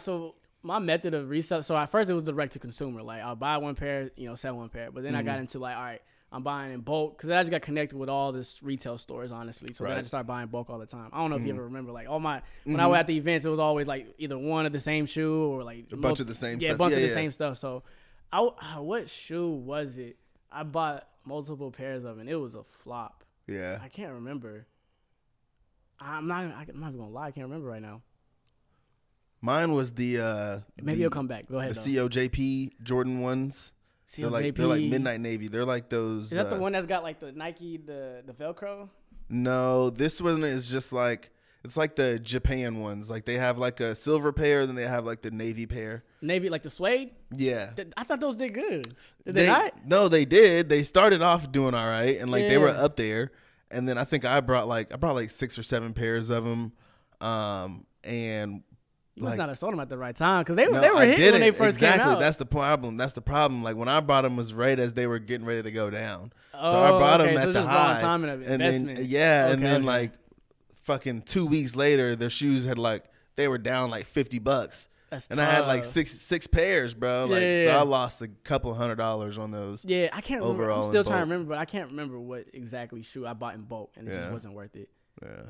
So my method of resale. So at first it was direct to consumer. Like I'll buy one pair, sell one pair. But then I got into like, all right, I'm buying in bulk because I just got connected with all this retail stores, honestly. So then I just started buying bulk all the time. I don't know if you ever remember, like when I was at the events, it was always like either one of the same shoe or like a bunch of the same stuff. Yeah, a bunch of the same stuff. So what shoe was it? I bought multiple pairs of, and it was a flop. Yeah, I can't remember. I'm not gonna lie, I can't remember right now. Mine was the maybe it'll come back. Go ahead. The COJP Jordan ones. They're like midnight navy. They're like those. Is that the one that's got like the Nike the Velcro? No, this one is just like it's like the Japan ones. Like they have like a silver pair, then they have like the navy pair. Navy, like the suede? Yeah. I thought those did good. Did they not? No, they did. They started off doing all right, and like they were up there. And then I think I brought like 6 or 7 pairs of them, and you must not have sold them at the right time because they were hitting when they first came out. That's the problem. Like when I brought them was right as they were getting ready to go down. So I brought them at the high, and then like fucking 2 weeks later, their shoes had they were down like $50. And I had like six pairs, bro. So I lost a couple $100 on those. Yeah, I can't remember. Overall, I'm still trying to remember, but I can't remember what exactly shoe I bought in bulk, and it just wasn't worth it. Yeah.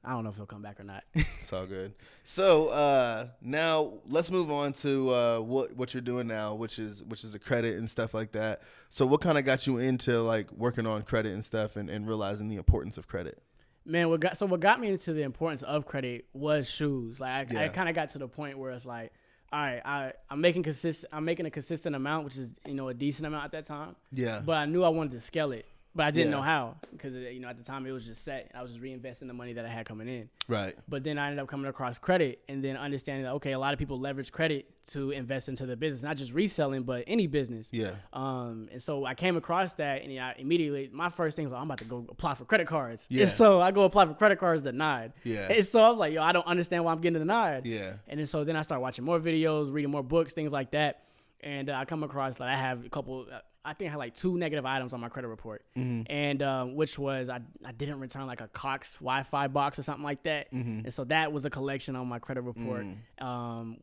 I don't know if he'll come back or not. It's all good. So now let's move on to what you're doing now, which is the credit and stuff like that. So what kind of got you into like working on credit and stuff and realizing the importance of credit? Man, what got me into the importance of credit was shoes. Like I kind of got to the point where it's like, all right, I'm making a consistent amount, which is a decent amount at that time. Yeah. But I knew I wanted to scale it, but I didn't know how because at the time it was just set. I was just reinvesting the money that I had coming in. Right. But then I ended up coming across credit and then understanding that a lot of people leverage credit to invest into the business, not just reselling, but any business. Yeah. And so I came across that, and I immediately my first thing was I'm about to go apply for credit cards. Yeah. And so I go apply for credit cards, denied. Yeah. And so I was like, I don't understand why I'm getting denied. Yeah. And then so then I started watching more videos, reading more books, things like that. And I come across I have a couple. I think I had like 2 negative items on my credit report, and which was I didn't return like a Cox Wi-Fi box or something like that, and so that was a collection on my credit report.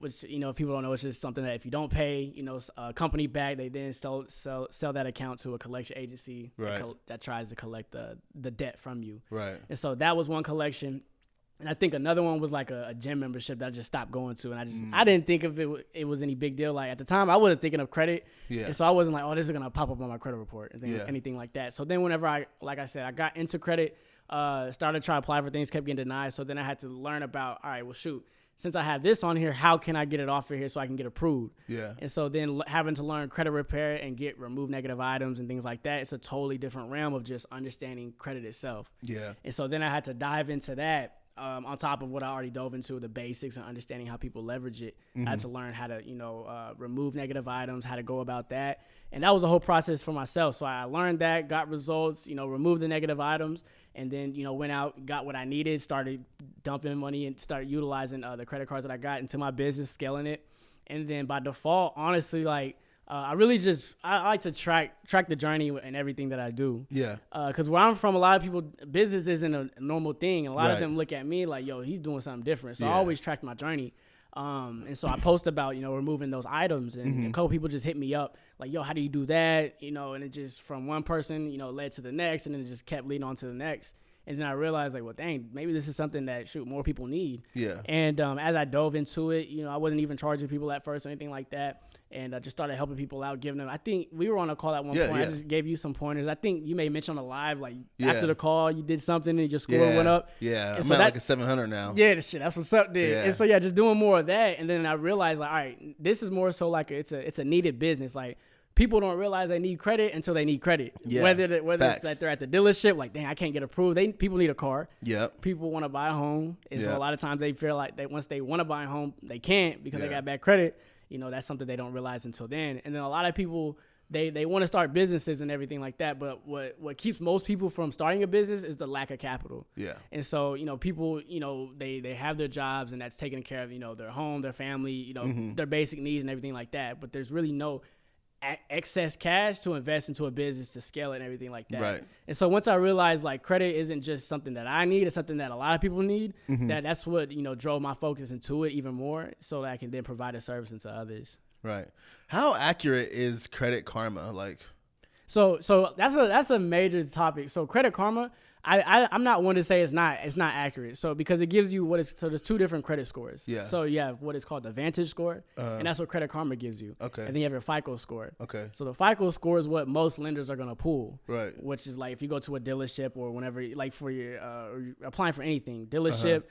Which if people don't know, it's just something that if you don't pay, a company back, they then sell that account to a collection agency that tries to collect the debt from you. Right. And so that was one collection. And I think another one was like a gym membership that I just stopped going to. And I didn't think of it was any big deal. Like at the time, I wasn't thinking of credit. Yeah. And so I wasn't like, this is going to pop up on my credit report and anything like that. So then whenever I got into credit, started trying to apply for things, kept getting denied. So then I had to learn about, all right, well, shoot, since I have this on here, how can I get it off of here so I can get approved? Yeah. And so then having to learn credit repair and remove negative items and things like that, it's a totally different realm of just understanding credit itself. Yeah. And so then I had to dive into that. On top of what I already dove into, the basics and understanding how people leverage it. I had to learn how to, remove negative items, how to go about that. And that was a whole process for myself. So I learned that, got results, removed the negative items, and then, went out, got what I needed, started dumping money and started utilizing the credit cards that I got into my business, scaling it. And then by default, honestly, I really I like to track the journey and everything that I do. Yeah. Because where I'm from, a lot of people, business isn't a normal thing. And a lot of them look at me like, he's doing something different. So I always track my journey. And so I post about, removing those items. And a couple people just hit me up like, how do you do that? And it just from one person, led to the next. And then it just kept leading on to the next. And then I realized well, dang, maybe this is something that more people need. Yeah. And as I dove into it, I wasn't even charging people at first or anything like that. And I just started helping people out, giving them. I think we were on a call at one point. I just gave you some pointers. I think you may mention on the live, after the call, you did something and your score went up. Yeah, and I'm at like a 700 now. Yeah, that's what's up there. Yeah. And so just doing more of that. And then I realized all right, this is more so it's a needed business. Like people don't realize they need credit until they need credit. Yeah. Whether it's that they're at the dealership, dang, I can't get approved. People need a car. Yep. People want to buy a home, and so a lot of times they feel like once they want to buy a home, they can't because they got bad credit. that's something they don't realize until then. And then a lot of people, they want to start businesses and everything like that, but what keeps most people from starting a business is the lack of capital. Yeah. And so, people, they have their jobs, and that's taking care of, their home, their family, their basic needs and everything like that. But there's really no excess cash to invest into a business to scale it and everything like that. Right. And so once I realized like credit isn't just something that I need, it's something that a lot of people need, that's what, drove my focus into it even more, so that I can then provide a service into others. Right. How accurate is Credit Karma? Like, so that's a major topic. So Credit Karma, I'm not one to say it's not accurate. So because it gives you there's two different credit scores. Yeah. So you have what is called the Vantage score, and that's what Credit Karma gives you. Okay. And then you have your FICO score. Okay. So the FICO score is what most lenders are gonna pull. Right. Which is like if you go to a dealership or whenever, like for your or you're applying for anything, dealership,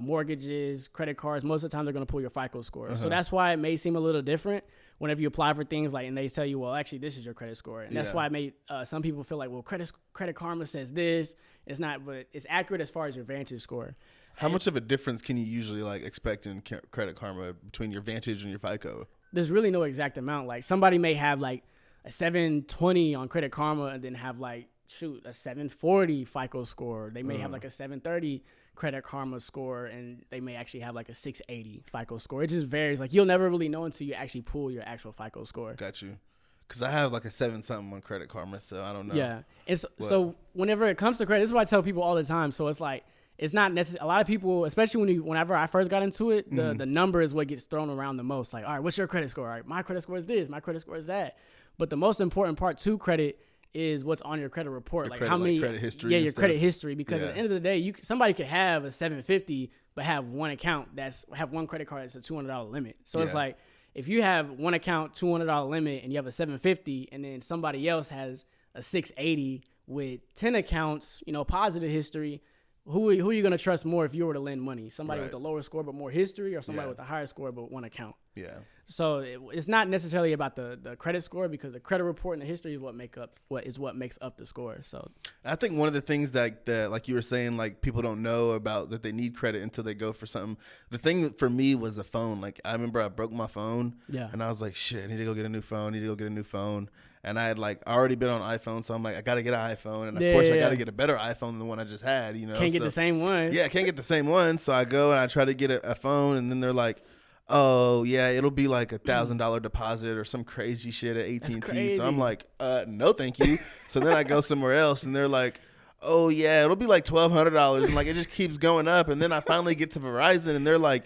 mortgages, credit cards, most of the time they're gonna pull your FICO score. So that's why it may seem a little different whenever you apply for things, like, and they tell you, well, actually, this is your credit score. And that's why it made some people feel like, well, Credit Karma says this. It's not, but it's accurate as far as your Vantage score. How much of a difference can you usually like expect in Credit Karma between your Vantage and your FICO? There's really no exact amount. Like somebody may have like a 720 on Credit Karma and then have like, a 740 FICO score. They may have like a 730 Credit Karma score, and they may actually have like a 680 FICO score. It just varies. Like you'll never really know until you actually pull your actual FICO score. Got you. Because I have like a 7-something on Credit Karma, so I don't know. Yeah. So whenever it comes to credit, this is what I tell people all the time. So it's like, it's not necessary. A lot of people, especially whenever I first got into it, the number is what gets thrown around the most. Like, all right, what's your credit score? All right, my credit score is this. My credit score is that. But the most important part to credit is what's on your credit report. Like how many, credit history. Yeah, your credit history. Because at the end of the day, somebody could have a 750, but have one account have one credit card that's a $200 limit. So it's like, if you have one account, $200 limit, and you have a 750, and then somebody else has a 680 with 10 accounts, positive history, who are you going to trust more if you were to lend money? Somebody with a lower score but more history, or somebody with a higher score but one account? Yeah. So it's not necessarily about the credit score, because the credit report and the history is what makes up the score. So I think one of the things that like you were saying, like people don't know about that they need credit until they go for something. The thing for me was a phone. Like I remember I broke my phone, and I was like, shit, I need to go get a new phone. And I had like already been on iPhone, so I'm like, I gotta get an iPhone, and of course I gotta get a better iPhone than the one I just had. Can't get the same one. Yeah, can't get the same one. So I go and I try to get a phone, and then they're like, oh yeah, it'll be like $1,000 deposit or some crazy shit at AT&T. So I'm like, no, thank you. So then I go somewhere else, and they're like, oh yeah, it'll be like $1,200, and like it just keeps going up. And then I finally get to Verizon, and they're like,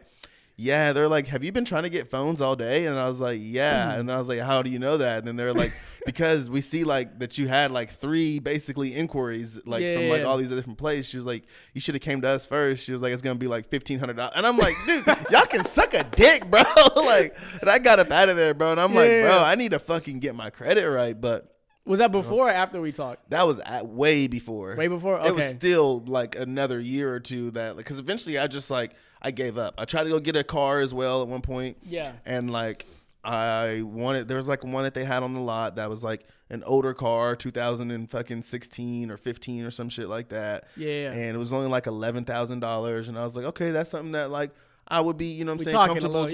have you been trying to get phones all day? And I was like, yeah. And then I was like, how do you know that? And then they're like, because we see like that you had like 3 basically inquiries like from like all these different places. She was like, you should have came to us first. She was like, it's gonna be like $1,500. And I'm like, dude, y'all can suck a dick, bro. Like, and I got up out of there, bro. And I'm like, bro, I need to fucking get my credit right. But was that before or after we talked? That was way before. Way before? Okay. It was still like another year or two that, because eventually I gave up. I tried to go get a car as well at one point. Yeah. And like there was like one that they had on the lot that was like an older car, 2016 or 15 or some shit like that. Yeah. And it was only like $11,000. And I was like, okay, that's something that like I would be, you know what I'm saying, comfortable.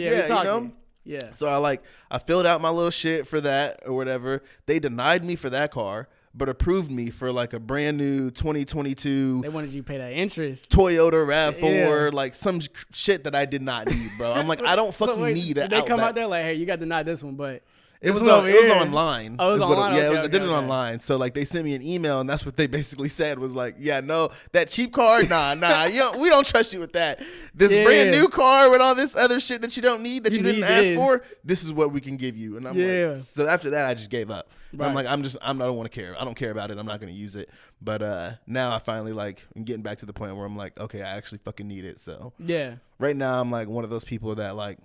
Yeah. So I filled out my little shit for that or whatever. They denied me for that car, but approved me for like a brand new 2022. They wanted you to pay that interest. Toyota RAV4, like some shit that I did not need, bro. I'm like, I don't fucking need it. Did they come out there like, hey, you got denied this one, but it was online. Oh, it was online? I did it online. So like they sent me an email, and that's what they basically said was like, yeah, no, that cheap car, nah, we don't trust you with that. This brand new car with all this other shit that you don't need, that you didn't ask for, this is what we can give you. And I'm like, so after that, I just gave up. Right. I'm like, I don't want to care. I don't care about it. I'm not going to use it. But now I finally I'm getting back to the point where I'm like, okay, I actually fucking need it. So right now I'm like one of those people that like,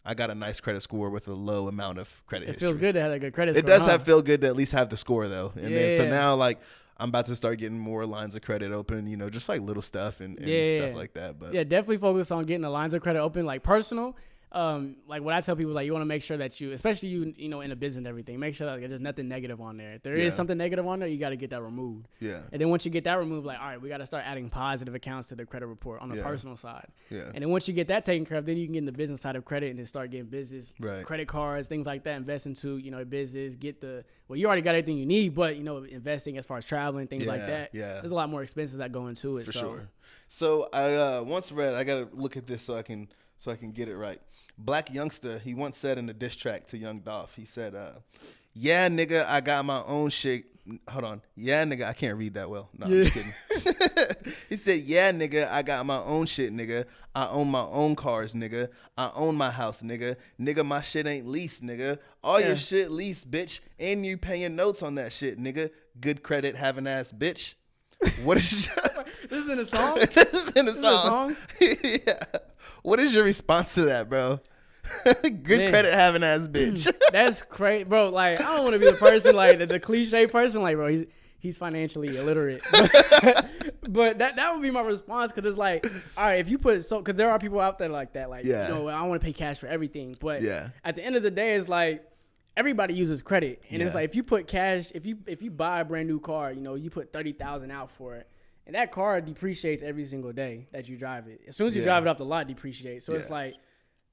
I got a nice credit score with a low amount of credit history. It feels good to have a good credit score. It does feel good to at least have the score though. And then so now like I'm about to start getting more lines of credit open, just like little stuff and stuff like that. But definitely focus on getting the lines of credit open, like personal. like what I tell people, like you want to make sure that you, especially you know, in a business and everything, make sure that there's nothing negative on there. If there is something negative on there, you got to get that removed. Yeah. And then once you get that removed, like, all right, we got to start adding positive accounts to the credit report on the personal side. Yeah. And then once you get that taken care of, then you can get in the business side of credit and then start getting business, right, credit cards, things like that, invest into, you know, business, well, you already got everything you need, but, you know, investing as far as traveling, things like that. Yeah. There's a lot more expenses that go into it. For sure. So I once read, I got to look at this so I can get it right. Black Youngster, he once said in a diss track to Young Dolph, he said, yeah, nigga, I got my own shit. Hold on. Yeah, nigga, I can't read that well. No, I'm just kidding. He said, yeah, nigga, I got my own shit, nigga. I own my own cars, nigga. I own my house, nigga. Nigga, my shit ain't leased, nigga. All your shit leased, bitch. And you paying notes on that shit, nigga. Good credit having ass, bitch. What is This is in a song? This is in a song? Yeah. What is your response to that, bro? Good credit having ass bitch. That's crazy, bro. Like, I don't want to be the person, like the cliche person, like, bro, he's financially illiterate. But that would be my response, because it's like, all right, if you put because there are people out there like that, like, you know, I want to pay cash for everything. But at the end of the day, it's like everybody uses credit, and it's like if you put cash, if you buy a brand new car, you know, you put $30,000 out for it. And that car depreciates every single day that you drive it. As soon as you drive it off the lot, it depreciates. So it's like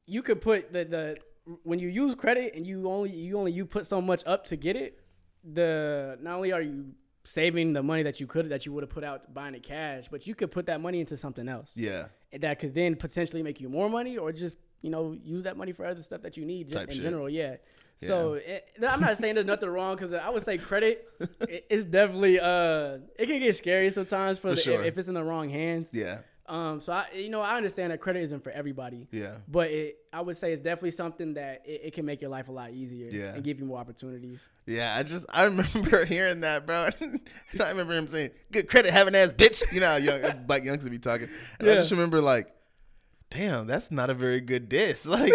you could put the when you use credit and you put so much up to get it. Not only are you saving the money that you would have put out buying it cash, but you could put that money into something else. Yeah, and that could then potentially make you more money, or just, you know, use that money for other stuff that you need in general. Yeah. So I'm not saying there's nothing wrong, because I would say credit it's definitely it can get scary sometimes if it's in the wrong hands. Yeah. So I understand that credit isn't for everybody. Yeah. But I would say it's definitely something that it can make your life a lot easier and give you more opportunities. Yeah. I remember hearing that, bro. And I remember him saying, "Good credit having ass bitch." You know how black youngsters be talking. And I just remember, like, damn, that's not a very good diss. Like,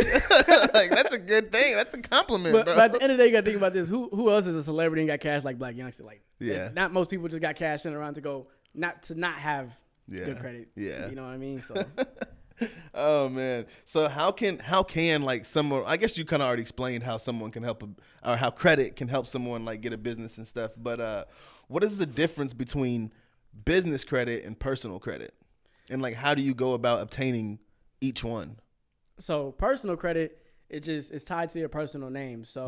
like, that's a good thing. That's a compliment, bro. But at the end of the day, you got to think about this. Who else is a celebrity and got cash like Black Youngster? Like, not most people just got cash sitting around to not have good credit. Yeah. You know what I mean? So. Oh, man. So how can like someone, I guess you kind of already explained how someone can help, or how credit can help someone like get a business and stuff. But what is the difference between business credit and personal credit? And like, how do you go about obtaining each one? So personal credit, it's tied to your personal name. So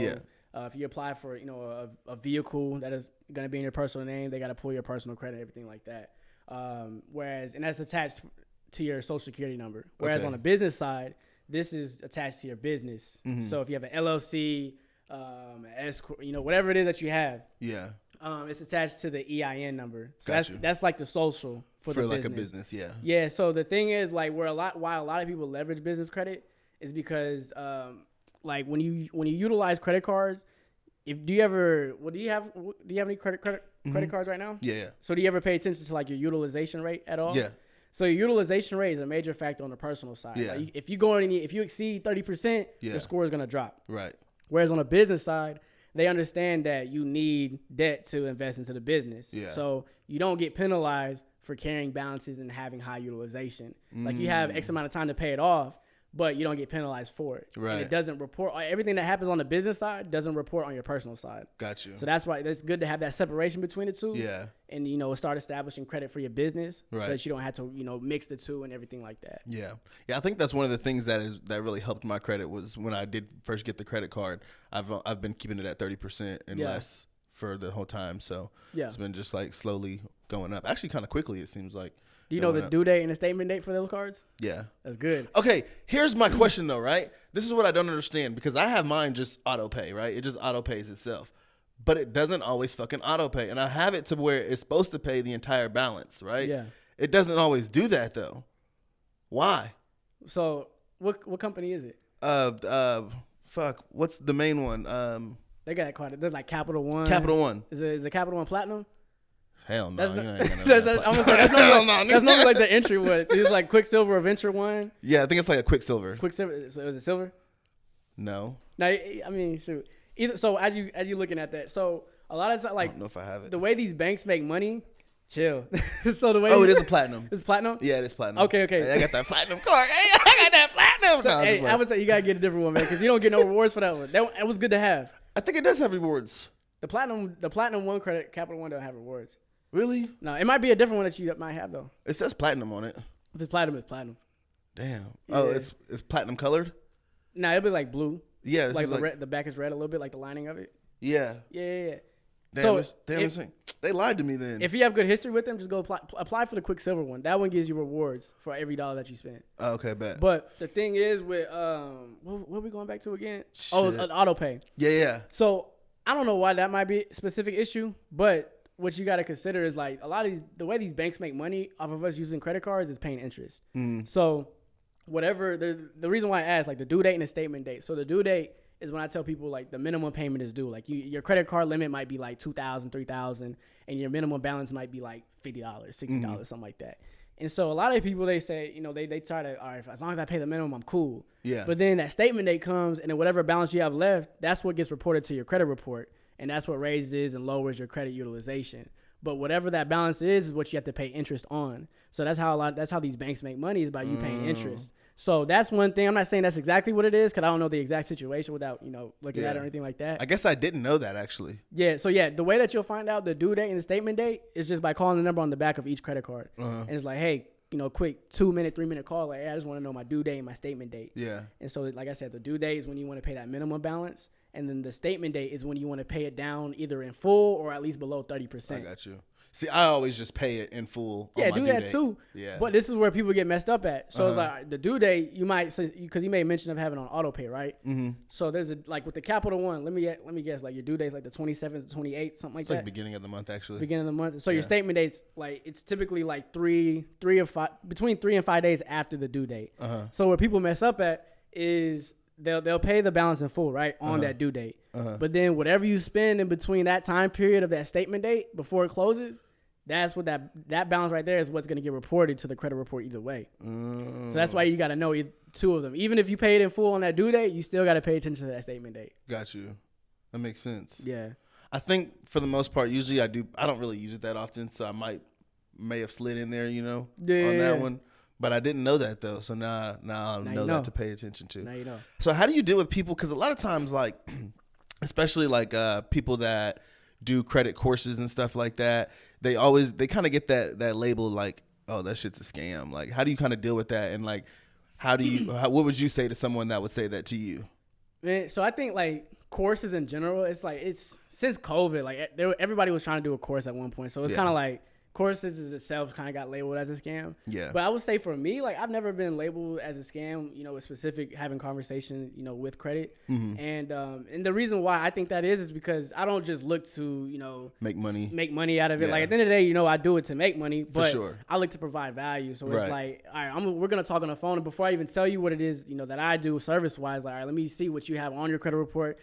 if you apply for, you know, a vehicle that is going to be in your personal name, they got to pull your personal credit, everything like that. And that's attached to your social security number. Whereas on the business side, this is attached to your business. Mm-hmm. So if you have an LLC, you know, whatever it is that you have, it's attached to the EIN number. So that's like the social for the business. Like a business, yeah. So the thing is, like, why a lot of people leverage business credit is because, like, when you utilize credit cards, do you have any credit cards right now? Yeah. So do you ever pay attention to like your utilization rate at all? Yeah. So your utilization rate is a major factor on the personal side. Yeah. Like, if you exceed 30%, your score is gonna drop. Right. Whereas on the business side, they understand that you need debt to invest into the business. Yeah. So you don't get penalized for carrying balances and having high utilization. Like, you have X amount of time to pay it off, but you don't get penalized for it. Right. And it doesn't report. Everything that happens on the business side doesn't report on your personal side. Got you. So that's why it's good to have that separation between the two. Yeah. And, you know, start establishing credit for your business so that you don't have to, you know, mix the two and everything like that. Yeah. Yeah, I think that's one of the things that really helped my credit was when I did first get the credit card. I've been keeping it at 30% and less for the whole time. So it's been just like slowly going up. Actually, kind of quickly, it seems like. Do you know the due date and the statement date for those cards? Yeah. That's good. Okay, here's my question though, right? This is what I don't understand, because I have mine just auto pay, right? It just auto pays itself. But it doesn't always fucking auto pay. And I have it to where it's supposed to pay the entire balance, right? Yeah. It doesn't always do that though. Why? So what company is it? What's the main one? They got quite. There's like Capital One. Capital One. Is it Capital One Platinum? Hell no. I'm gonna say that's not like the entry was. It's like Quicksilver or Venture One. Yeah, I think it's like a Quicksilver. Quicksilver. So is it silver? No. No, I mean, shoot. Either so as you looking at that, so a lot of times, like, I don't know if I have it. The way these banks make money, chill. So the way it is a platinum. It's platinum. Yeah, it is platinum. Okay. Hey, I got that platinum card. Hey, I got that platinum. Damn. So, hey, I would say you gotta get a different one, man, because you don't get no rewards for that one. That was good to have. I think it does have rewards. The platinum one credit, Capital One don't have rewards. Really? No, it might be a different one that you might have though. It says platinum on it. If it's platinum, it's platinum. Damn. Yeah. Oh, it's platinum colored? Nah, it'll be like blue. Yeah. Like the back is red a little bit, like the lining of it. Yeah. Yeah. Damn, they lied to me then. If you have good history with them, just go apply for the Quicksilver one. That one gives you rewards for every $1 that you spend. Oh, okay, bet. But the thing is with what are we going back to again? Shit. Oh, auto pay. Yeah. So I don't know why that might be a specific issue, but what you got to consider is like a lot of the way these banks make money off of us using credit cards is paying interest. So whatever the reason why I asked, like the due date and the statement date. So the due date is when I tell people like the minimum payment is due. Like your credit card limit might be like $2,000, $3,000, and your minimum balance might be like $50, $60, something like that. And so a lot of people, they say, they try to, all right, as long as I pay the minimum, I'm cool. Yeah. But then that statement date comes, and then whatever balance you have left, that's what gets reported to your credit report, and that's what raises and lowers your credit utilization. But whatever that balance is what you have to pay interest on. So that's how these banks make money, is by you paying interest. So that's one thing. I'm not saying that's exactly what it is, because I don't know the exact situation without, looking at it or anything like that. I guess I didn't know that, actually. Yeah. So, the way that you'll find out the due date and the statement date is just by calling the number on the back of each credit card. And it's like, hey, quick 2-minute, 3-minute call. Like, hey, I just want to know my due date and my statement date. Yeah. And so, like I said, the due date is when you want to pay that minimum balance. And then the statement date is when you want to pay it down either in full or at least below 30%. I got you. See, I always just pay it in full. Yeah, do that too. Yeah. But this is where people get messed up at. So it's like the due date, you might say, because you made mention of having on auto pay, right? So there's like with the Capital One, let me guess, like your due date's like the 27th, 28th, something like that. It's like beginning of the month, actually. Beginning of the month. So your statement date's like, it's typically like between 3 and 5 days after the due date. So where people mess up at is they'll pay the balance in full, right, on that due date. But then whatever you spend in between that time period of that statement date before it closes, that's what that balance right there is what's going to get reported to the credit report either way. So that's why you got to know two of them. Even if you paid in full on that due date, you still got to pay attention to that statement date. Got you. That makes sense. Yeah. I think for the most part, usually I don't really use it that often, so I may have slid in there, on that one. But I didn't know that, though. So now I know that to pay attention to. Now you know. So how do you deal with people? Because a lot of times, like, especially like people that do credit courses and stuff like that, they kind of get that label like, oh, that shit's a scam. Like, how do you kind of deal with that? And like, what would you say to someone that would say that to you? Man, so I think like courses in general, it's since COVID, like everybody was trying to do a course at one point. So it's kind of like, courses itself kind of got labeled as a scam. Yeah. But I would say for me, like I've never been labeled as a scam, with specific having conversation, with credit. And the reason why I think that is because I don't just look to, make money out of it. Yeah. Like at the end of the day, I do it to make money, but I look to provide value. So it's like, all right, we're going to talk on the phone. And before I even tell you what it is, that I do service wise, like, all right, let me see what you have on your credit report.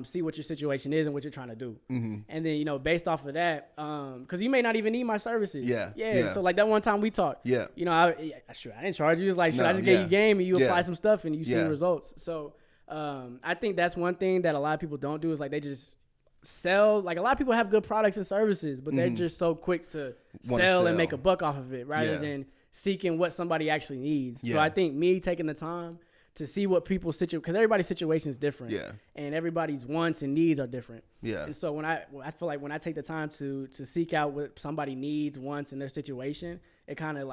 See what your situation is and what you're trying to do. And then, based off of that, because you may not even need my services. Yeah. So like that one time we talked. Yeah. I didn't charge you. It's like, I just gave you game and you apply some stuff and you see results. So I think that's one thing that a lot of people don't do is like they just sell. Like a lot of people have good products and services, but they're just so quick to sell and make a buck off of it rather than seeking what somebody actually needs. So I think me taking the time to see what people's because everybody's situation is different, and everybody's wants and needs are different, And so when I feel like when I take the time to seek out what somebody needs, wants in their situation, it kind of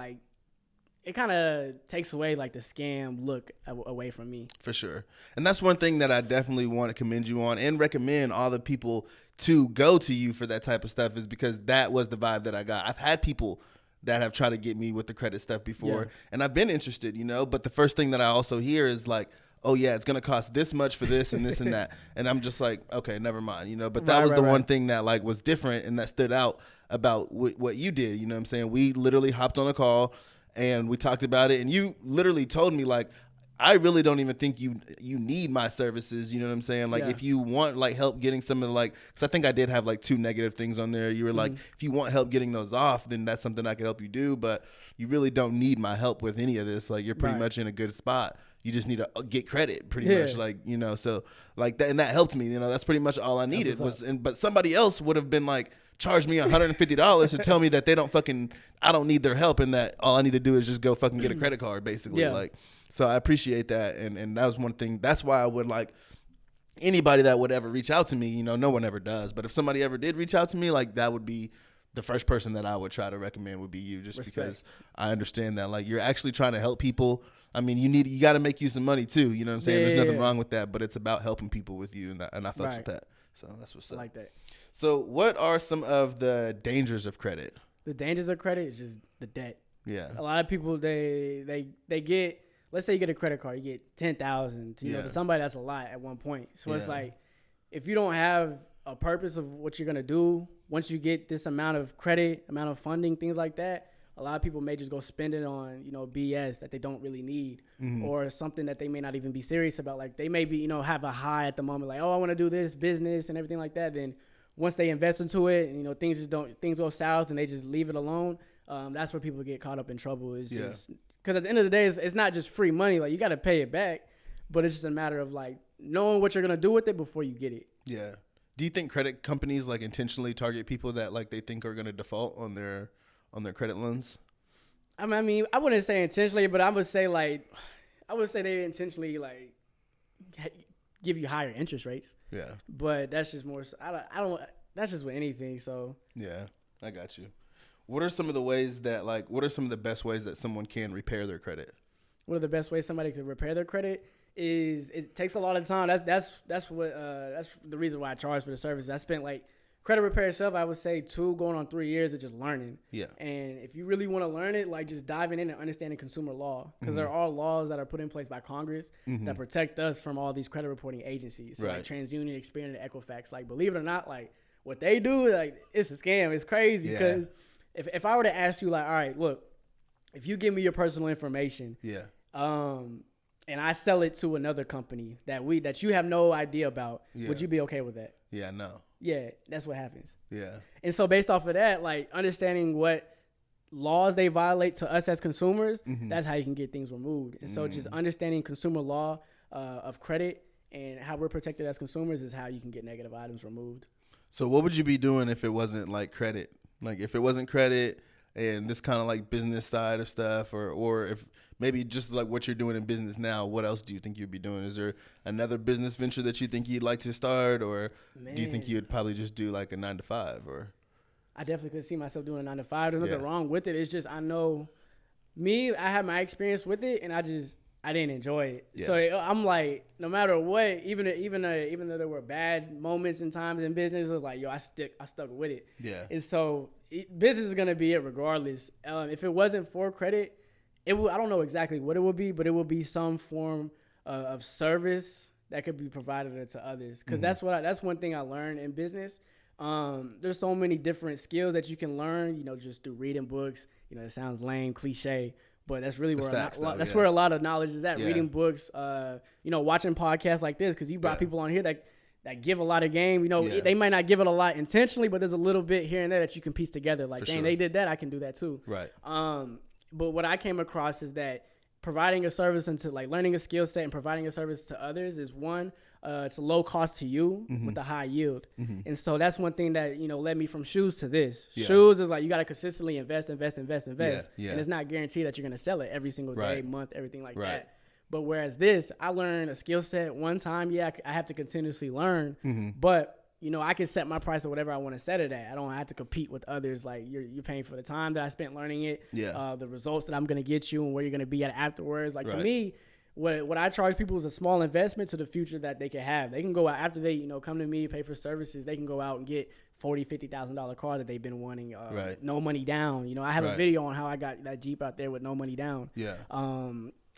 takes away like the scam look away from me. For sure, and that's one thing that I definitely want to commend you on and recommend all the people to go to you for that type of stuff is because that was the vibe that I got. I've had people that have tried to get me with the credit stuff before. And I've been interested, but the first thing that I also hear is like, oh yeah, it's going to cost this much for this and this and that. And I'm just like, okay, never mind, but that was the one thing that like was different and that stood out about what you did. You know what I'm saying? We literally hopped on a call and we talked about it and you literally told me like, I really don't even think you need my services. You know what I'm saying? Like if you want like help getting some of the like, cause I think I did have like 2 negative things on there. You were like, if you want help getting those off, then that's something I could help you do. But you really don't need my help with any of this. Like you're pretty much in a good spot. You just need to get credit pretty much, like, you know, so like that. And that helped me, you know, that's pretty much all I needed but somebody else would have been like, charge me $150 to tell me that I don't need their help and that all I need to do is just go fucking get a credit card, basically. Like, so I appreciate that. And that was one thing. That's why I would like anybody that would ever reach out to me, you know, no one ever does. But if somebody ever did reach out to me, like that would be the first person that I would try to recommend would be you, just because I understand that like you're actually trying to help people. I mean, you got to make you some money too. You know what I'm saying? There's nothing wrong with that, but it's about helping people with you, and I fucks with that. So that's what's up. I like that. So what are some of the dangers of credit? The dangers of credit is just the debt. Yeah. A lot of people, they get, let's say you get a credit card, you get $10,000. You know, to somebody that's a lot at one point. So it's like, if you don't have a purpose of what you're gonna do, once you get this amount of credit, amount of funding, things like that, a lot of people may just go spend it on, you know, BS that they don't really need, or something that they may not even be serious about. Like they may be, you know, have a high at the moment, like, oh, I want to do this business and everything like that. Then once they invest into it, and, you know, things go south and they just leave it alone. That's where people get caught up in trouble. Is just because at the end of the day, it's not just free money. Like you got to pay it back, but it's just a matter of like knowing what you're gonna do with it before you get it. Yeah. Do you think credit companies like intentionally target people that like they think are gonna default on their credit loans? I mean, I wouldn't say intentionally, but I would say they intentionally like give you higher interest rates. Yeah. But that's just more. I don't. That's just with anything. So. Yeah, I got you. What are some of the ways that what are some of the best ways that someone can repair their credit? What are the best ways somebody can repair their credit? It takes a lot of time. That's the reason why I charge for the service. I spent like credit repair itself, I would say 2 going on 3 years of just learning. Yeah. And if you really want to learn it, like just diving in and understanding consumer law, because there are laws that are put in place by Congress that protect us from all these credit reporting agencies. So like TransUnion, Experian, and Equifax. Like believe it or not, like what they do, like it's a scam. It's crazy because if I were to ask you like, all right, look, if you give me your personal information, and I sell it to another company that you have no idea about, would you be okay with that? Yeah, no. Yeah, that's what happens. Yeah. And so based off of that, like understanding what laws they violate to us as consumers, that's how you can get things removed. And so just understanding consumer law of credit and how we're protected as consumers is how you can get negative items removed. So what would you be doing if it wasn't like credit? Like if it wasn't credit and this kind of like business side of stuff, or if maybe just like what you're doing in business now, what else do you think you'd be doing? Is there another business venture that you think you'd like to start, or do you think you'd probably just do like a 9-to-5? Or I definitely could see myself doing a 9-to-5. There's nothing wrong with it. It's just I know I had my experience with it, and I didn't enjoy it. Yeah. So I'm like, no matter what, even though there were bad moments and times in business, it was like, I stuck with it. Yeah. And so business is gonna be it regardless. If it wasn't for credit, I don't know exactly what it would be, but it would be some form of service that could be provided to others. Because that's one thing I learned in business. There's so many different skills that you can learn, you know, just through reading books. You know, it sounds lame, cliche, but that's really where a lot of knowledge is at. Yeah. Reading books, you know, watching podcasts like this, because you brought people on here that give a lot of game. You know, they might not give it a lot intentionally, but there's a little bit here and there that you can piece together. Like, dang, they did that, I can do that too. Right. But what I came across is that providing a service and to like learning a skill set and providing a service to others is one, it's a low cost to you with a high yield. And so that's one thing that, you know, led me from shoes to this. Yeah. Shoes is like, you got to consistently invest. And it's not guaranteed that you're going to sell it every single day, month, everything like that. But whereas this, I learned a skill set one time. Yeah, I have to continuously learn, but you know, I can set my price at whatever I want to set it at. I don't have to compete with others. Like you're paying for the time that I spent learning it, the results that I'm going to get you and where you're going to be at afterwards. Like to me, what I charge people is a small investment to the future that they can have. They can go out after they, you know, come to me, pay for services. They can go out and get $40,000-$50,000 car that they've been wanting, no money down. You know, I have a video on how I got that Jeep out there with no money down. Yeah.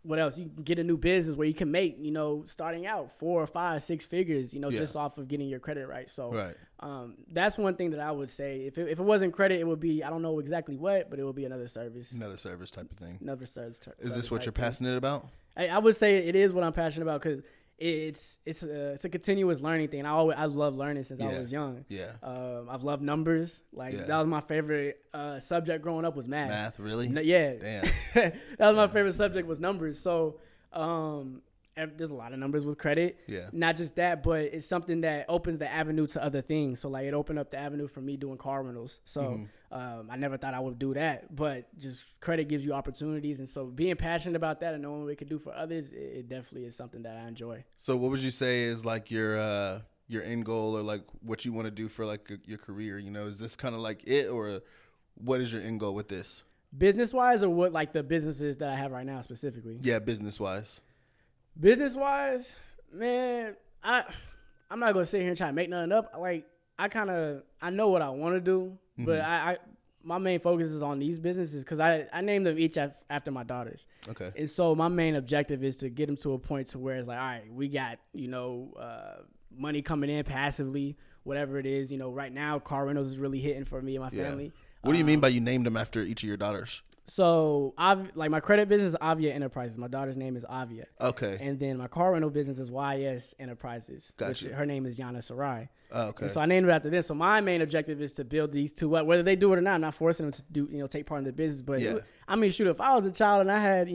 What else? You can get a new business where you can make, you know, starting out 4 or 5, 6 figures, you know, just off of getting your credit right. So that's one thing that I would say. If it wasn't credit, it would be, I don't know exactly what, but it would be another service. Another service type of thing. Another service. Is this what you're passionate about? I would say it is what I'm passionate about because it's a continuous learning thing. I love learning since I was young. Yeah. I've loved numbers. Like that was my favorite subject growing up was math. Math, really? Yeah. Damn. That was my favorite subject was numbers. So There's a lot of numbers with credit. Yeah. Not just that, but it's something that opens the avenue to other things. So like it opened up the avenue for me doing car rentals. So I never thought I would do that, but just credit gives you opportunities. And so being passionate about that and knowing what it could do for others, it definitely is something that I enjoy. So what would you say is like your end goal, or like what you want to do for like your career? You know, is this kind of like it, or what is your end goal with this? Business wise, or what, like the businesses that I have right now specifically? Yeah, business wise. Business wise, man, I'm not gonna sit here and try to make nothing up. Like I know what I want to do, but my main focus is on these businesses because I named them each after my daughters. Okay. And so my main objective is to get them to a point to where it's like, all right, we got money coming in passively, whatever it is. You know, right now car rentals is really hitting for me and my family. What do you mean by you named them after each of your daughters? So, like my credit business is Avia Enterprises. My daughter's name is Avia. Okay. And then my car rental business is YS Enterprises. Gotcha. Which her name is Yana Sarai. Oh, okay. And so I named it after this. So my main objective is to build these two up. Whether they do it or not, I'm not forcing them to do, take part in the business. But I mean, shoot, if I was a child and I had,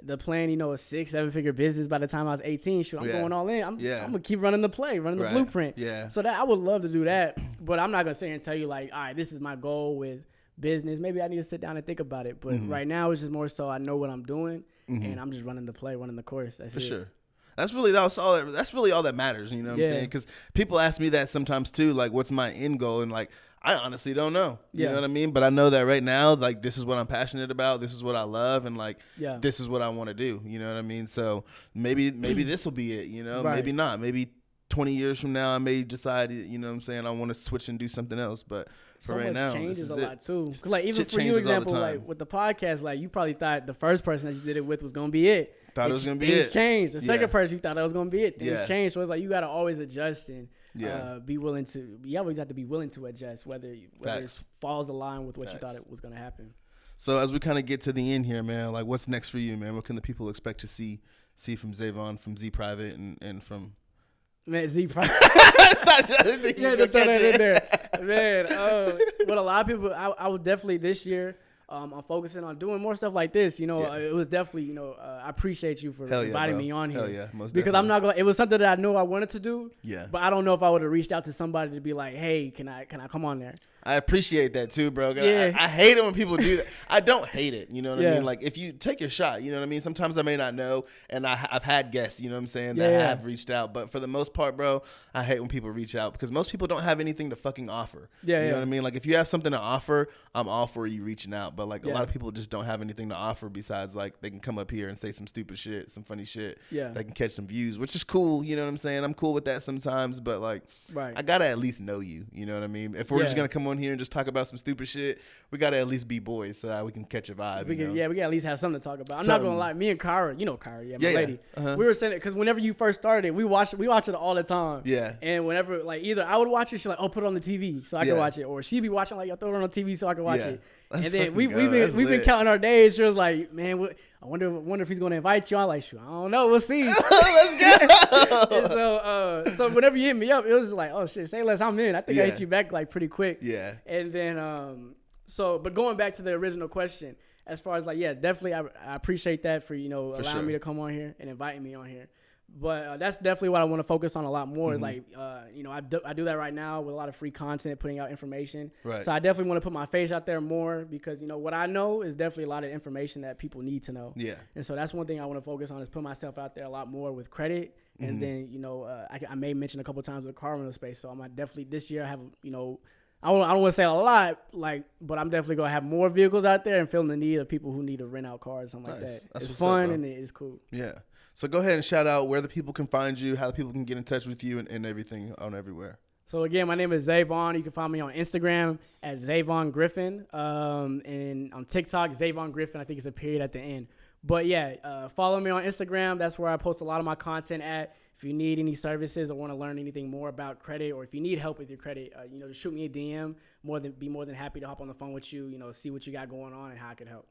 the plan, a 6-7 figure business by the time I was 18, shoot, I'm going all in. I'm gonna keep running the play, running the blueprint. Yeah. So that I would love to do that, but I'm not gonna sit here and tell you like, all right, this is my goal with business. Maybe I need to sit down and think about it. But right now it's just more so I know what I'm doing and I'm just running the play, running the course. That's for it. Sure. That's really all that matters. You know what I'm saying? Because people ask me that sometimes too. Like, what's my end goal? And like, I honestly don't know. You know what I mean? But I know that right now, like, this is what I'm passionate about. This is what I love, and like, this is what I want to do. You know what I mean? So maybe this will be it. Maybe not. Maybe 20 years from now, I may decide. You know what I'm saying? I want to switch and do something else. But for right now, changes a lot too. Cause like even for you, example, like with the podcast, like you probably thought the first person that you did it with was gonna be it. Thought it was gonna be it. Things changed. The second person you thought that was gonna be it. Things changed. So it's like you gotta always adjust and be willing to. You always have to be willing to adjust, whether it falls aligned with what you thought it was gonna happen. So as we kind of get to the end here, man, like what's next for you, man? What can the people expect to see from Zavon, from Z Private, and from Man, Z Private. I didn't think you were gonna catch that in there. Man, what a lot of people, I would definitely this year, I'm focusing on doing more stuff like this. It was definitely, I appreciate you for inviting me on here. Hell yeah, most because definitely. I'm not going. It was something that I knew I wanted to do. Yeah. But I don't know if I would have reached out to somebody to be like, hey, can I come on there? I appreciate that too, bro. Yeah. I hate it when people do that. I don't hate it. You know what I mean? Like if you take your shot, you know what I mean? Sometimes I may not know, and I've had guests, you know what I'm saying, that have reached out. But for the most part, bro, I hate when people reach out because most people don't have anything to fucking offer. You know what I mean? Like if you have something to offer, I'm all for you reaching out. But like a lot of people just don't have anything to offer besides like they can come up here and say some stupid shit, some funny shit. Yeah. They can catch some views, which is cool. You know what I'm saying? I'm cool with that sometimes, but like I gotta at least know you. You know what I mean? If we're just gonna come on here and just talk about some stupid shit, we gotta at least be boys so that we can catch a vibe. We gotta at least have something to talk about. I'm not gonna lie, me and Kara, Kara, my lady. We were saying it because whenever you first started, we watch it all the time. Yeah. And whenever like either I would watch it, she's like, oh, put it on the TV so I can watch it, or she'd be watching like, throw it on the TV so I can watch it. And then we've been counting our days. She was like, man, I wonder if he's gonna invite you. I'm like, shoot, I don't know, we'll see. Let's go. And so whenever you hit me up, it was like, oh shit, say less, I'm in. I think I hit you back like pretty quick. Yeah. And then but going back to the original question, as far as like, definitely I appreciate that for allowing me to come on here and inviting me on here. But that's definitely what I want to focus on a lot more. Is like, I do that right now with a lot of free content, putting out information. Right. So I definitely want to put my face out there more because what I know is definitely a lot of information that people need to know. Yeah. And so that's one thing I want to focus on is put myself out there a lot more with credit. And then I may mention a couple times with the car rental space. So I'm definitely this year I have I don't want to say a lot, but I'm definitely gonna have more vehicles out there and feeling the need of people who need to rent out cars, something like that. It's fun and it's cool. Yeah. So go ahead and shout out where the people can find you, how the people can get in touch with you, and everything on everywhere. So again, my name is Zavon. You can find me on Instagram at Zavon Griffin, and on TikTok, Zavon Griffin. I think it's a period at the end. But follow me on Instagram. That's where I post a lot of my content at. If you need any services or want to learn anything more about credit, or if you need help with your credit, just shoot me a DM. Be more than happy to hop on the phone with you. See what you got going on and how I can help.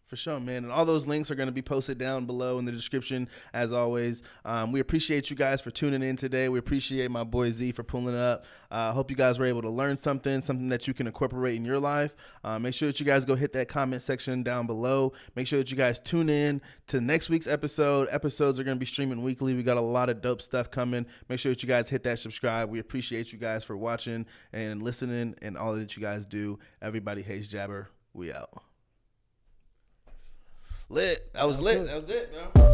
For sure, man. And all those links are going to be posted down below in the description, as always. We appreciate you guys for tuning in today. We appreciate my boy Z for pulling up. I hope you guys were able to learn something that you can incorporate in your life. Make sure that you guys go hit that comment section down below. Make sure that you guys tune in to next week's episode. Episodes are going to be streaming weekly. We got a lot of dope stuff coming. Make sure that you guys hit that subscribe. We appreciate you guys for watching and listening and all that you guys do. Everybody hates Jabber. We out. Lit. That was lit. That was it, bro.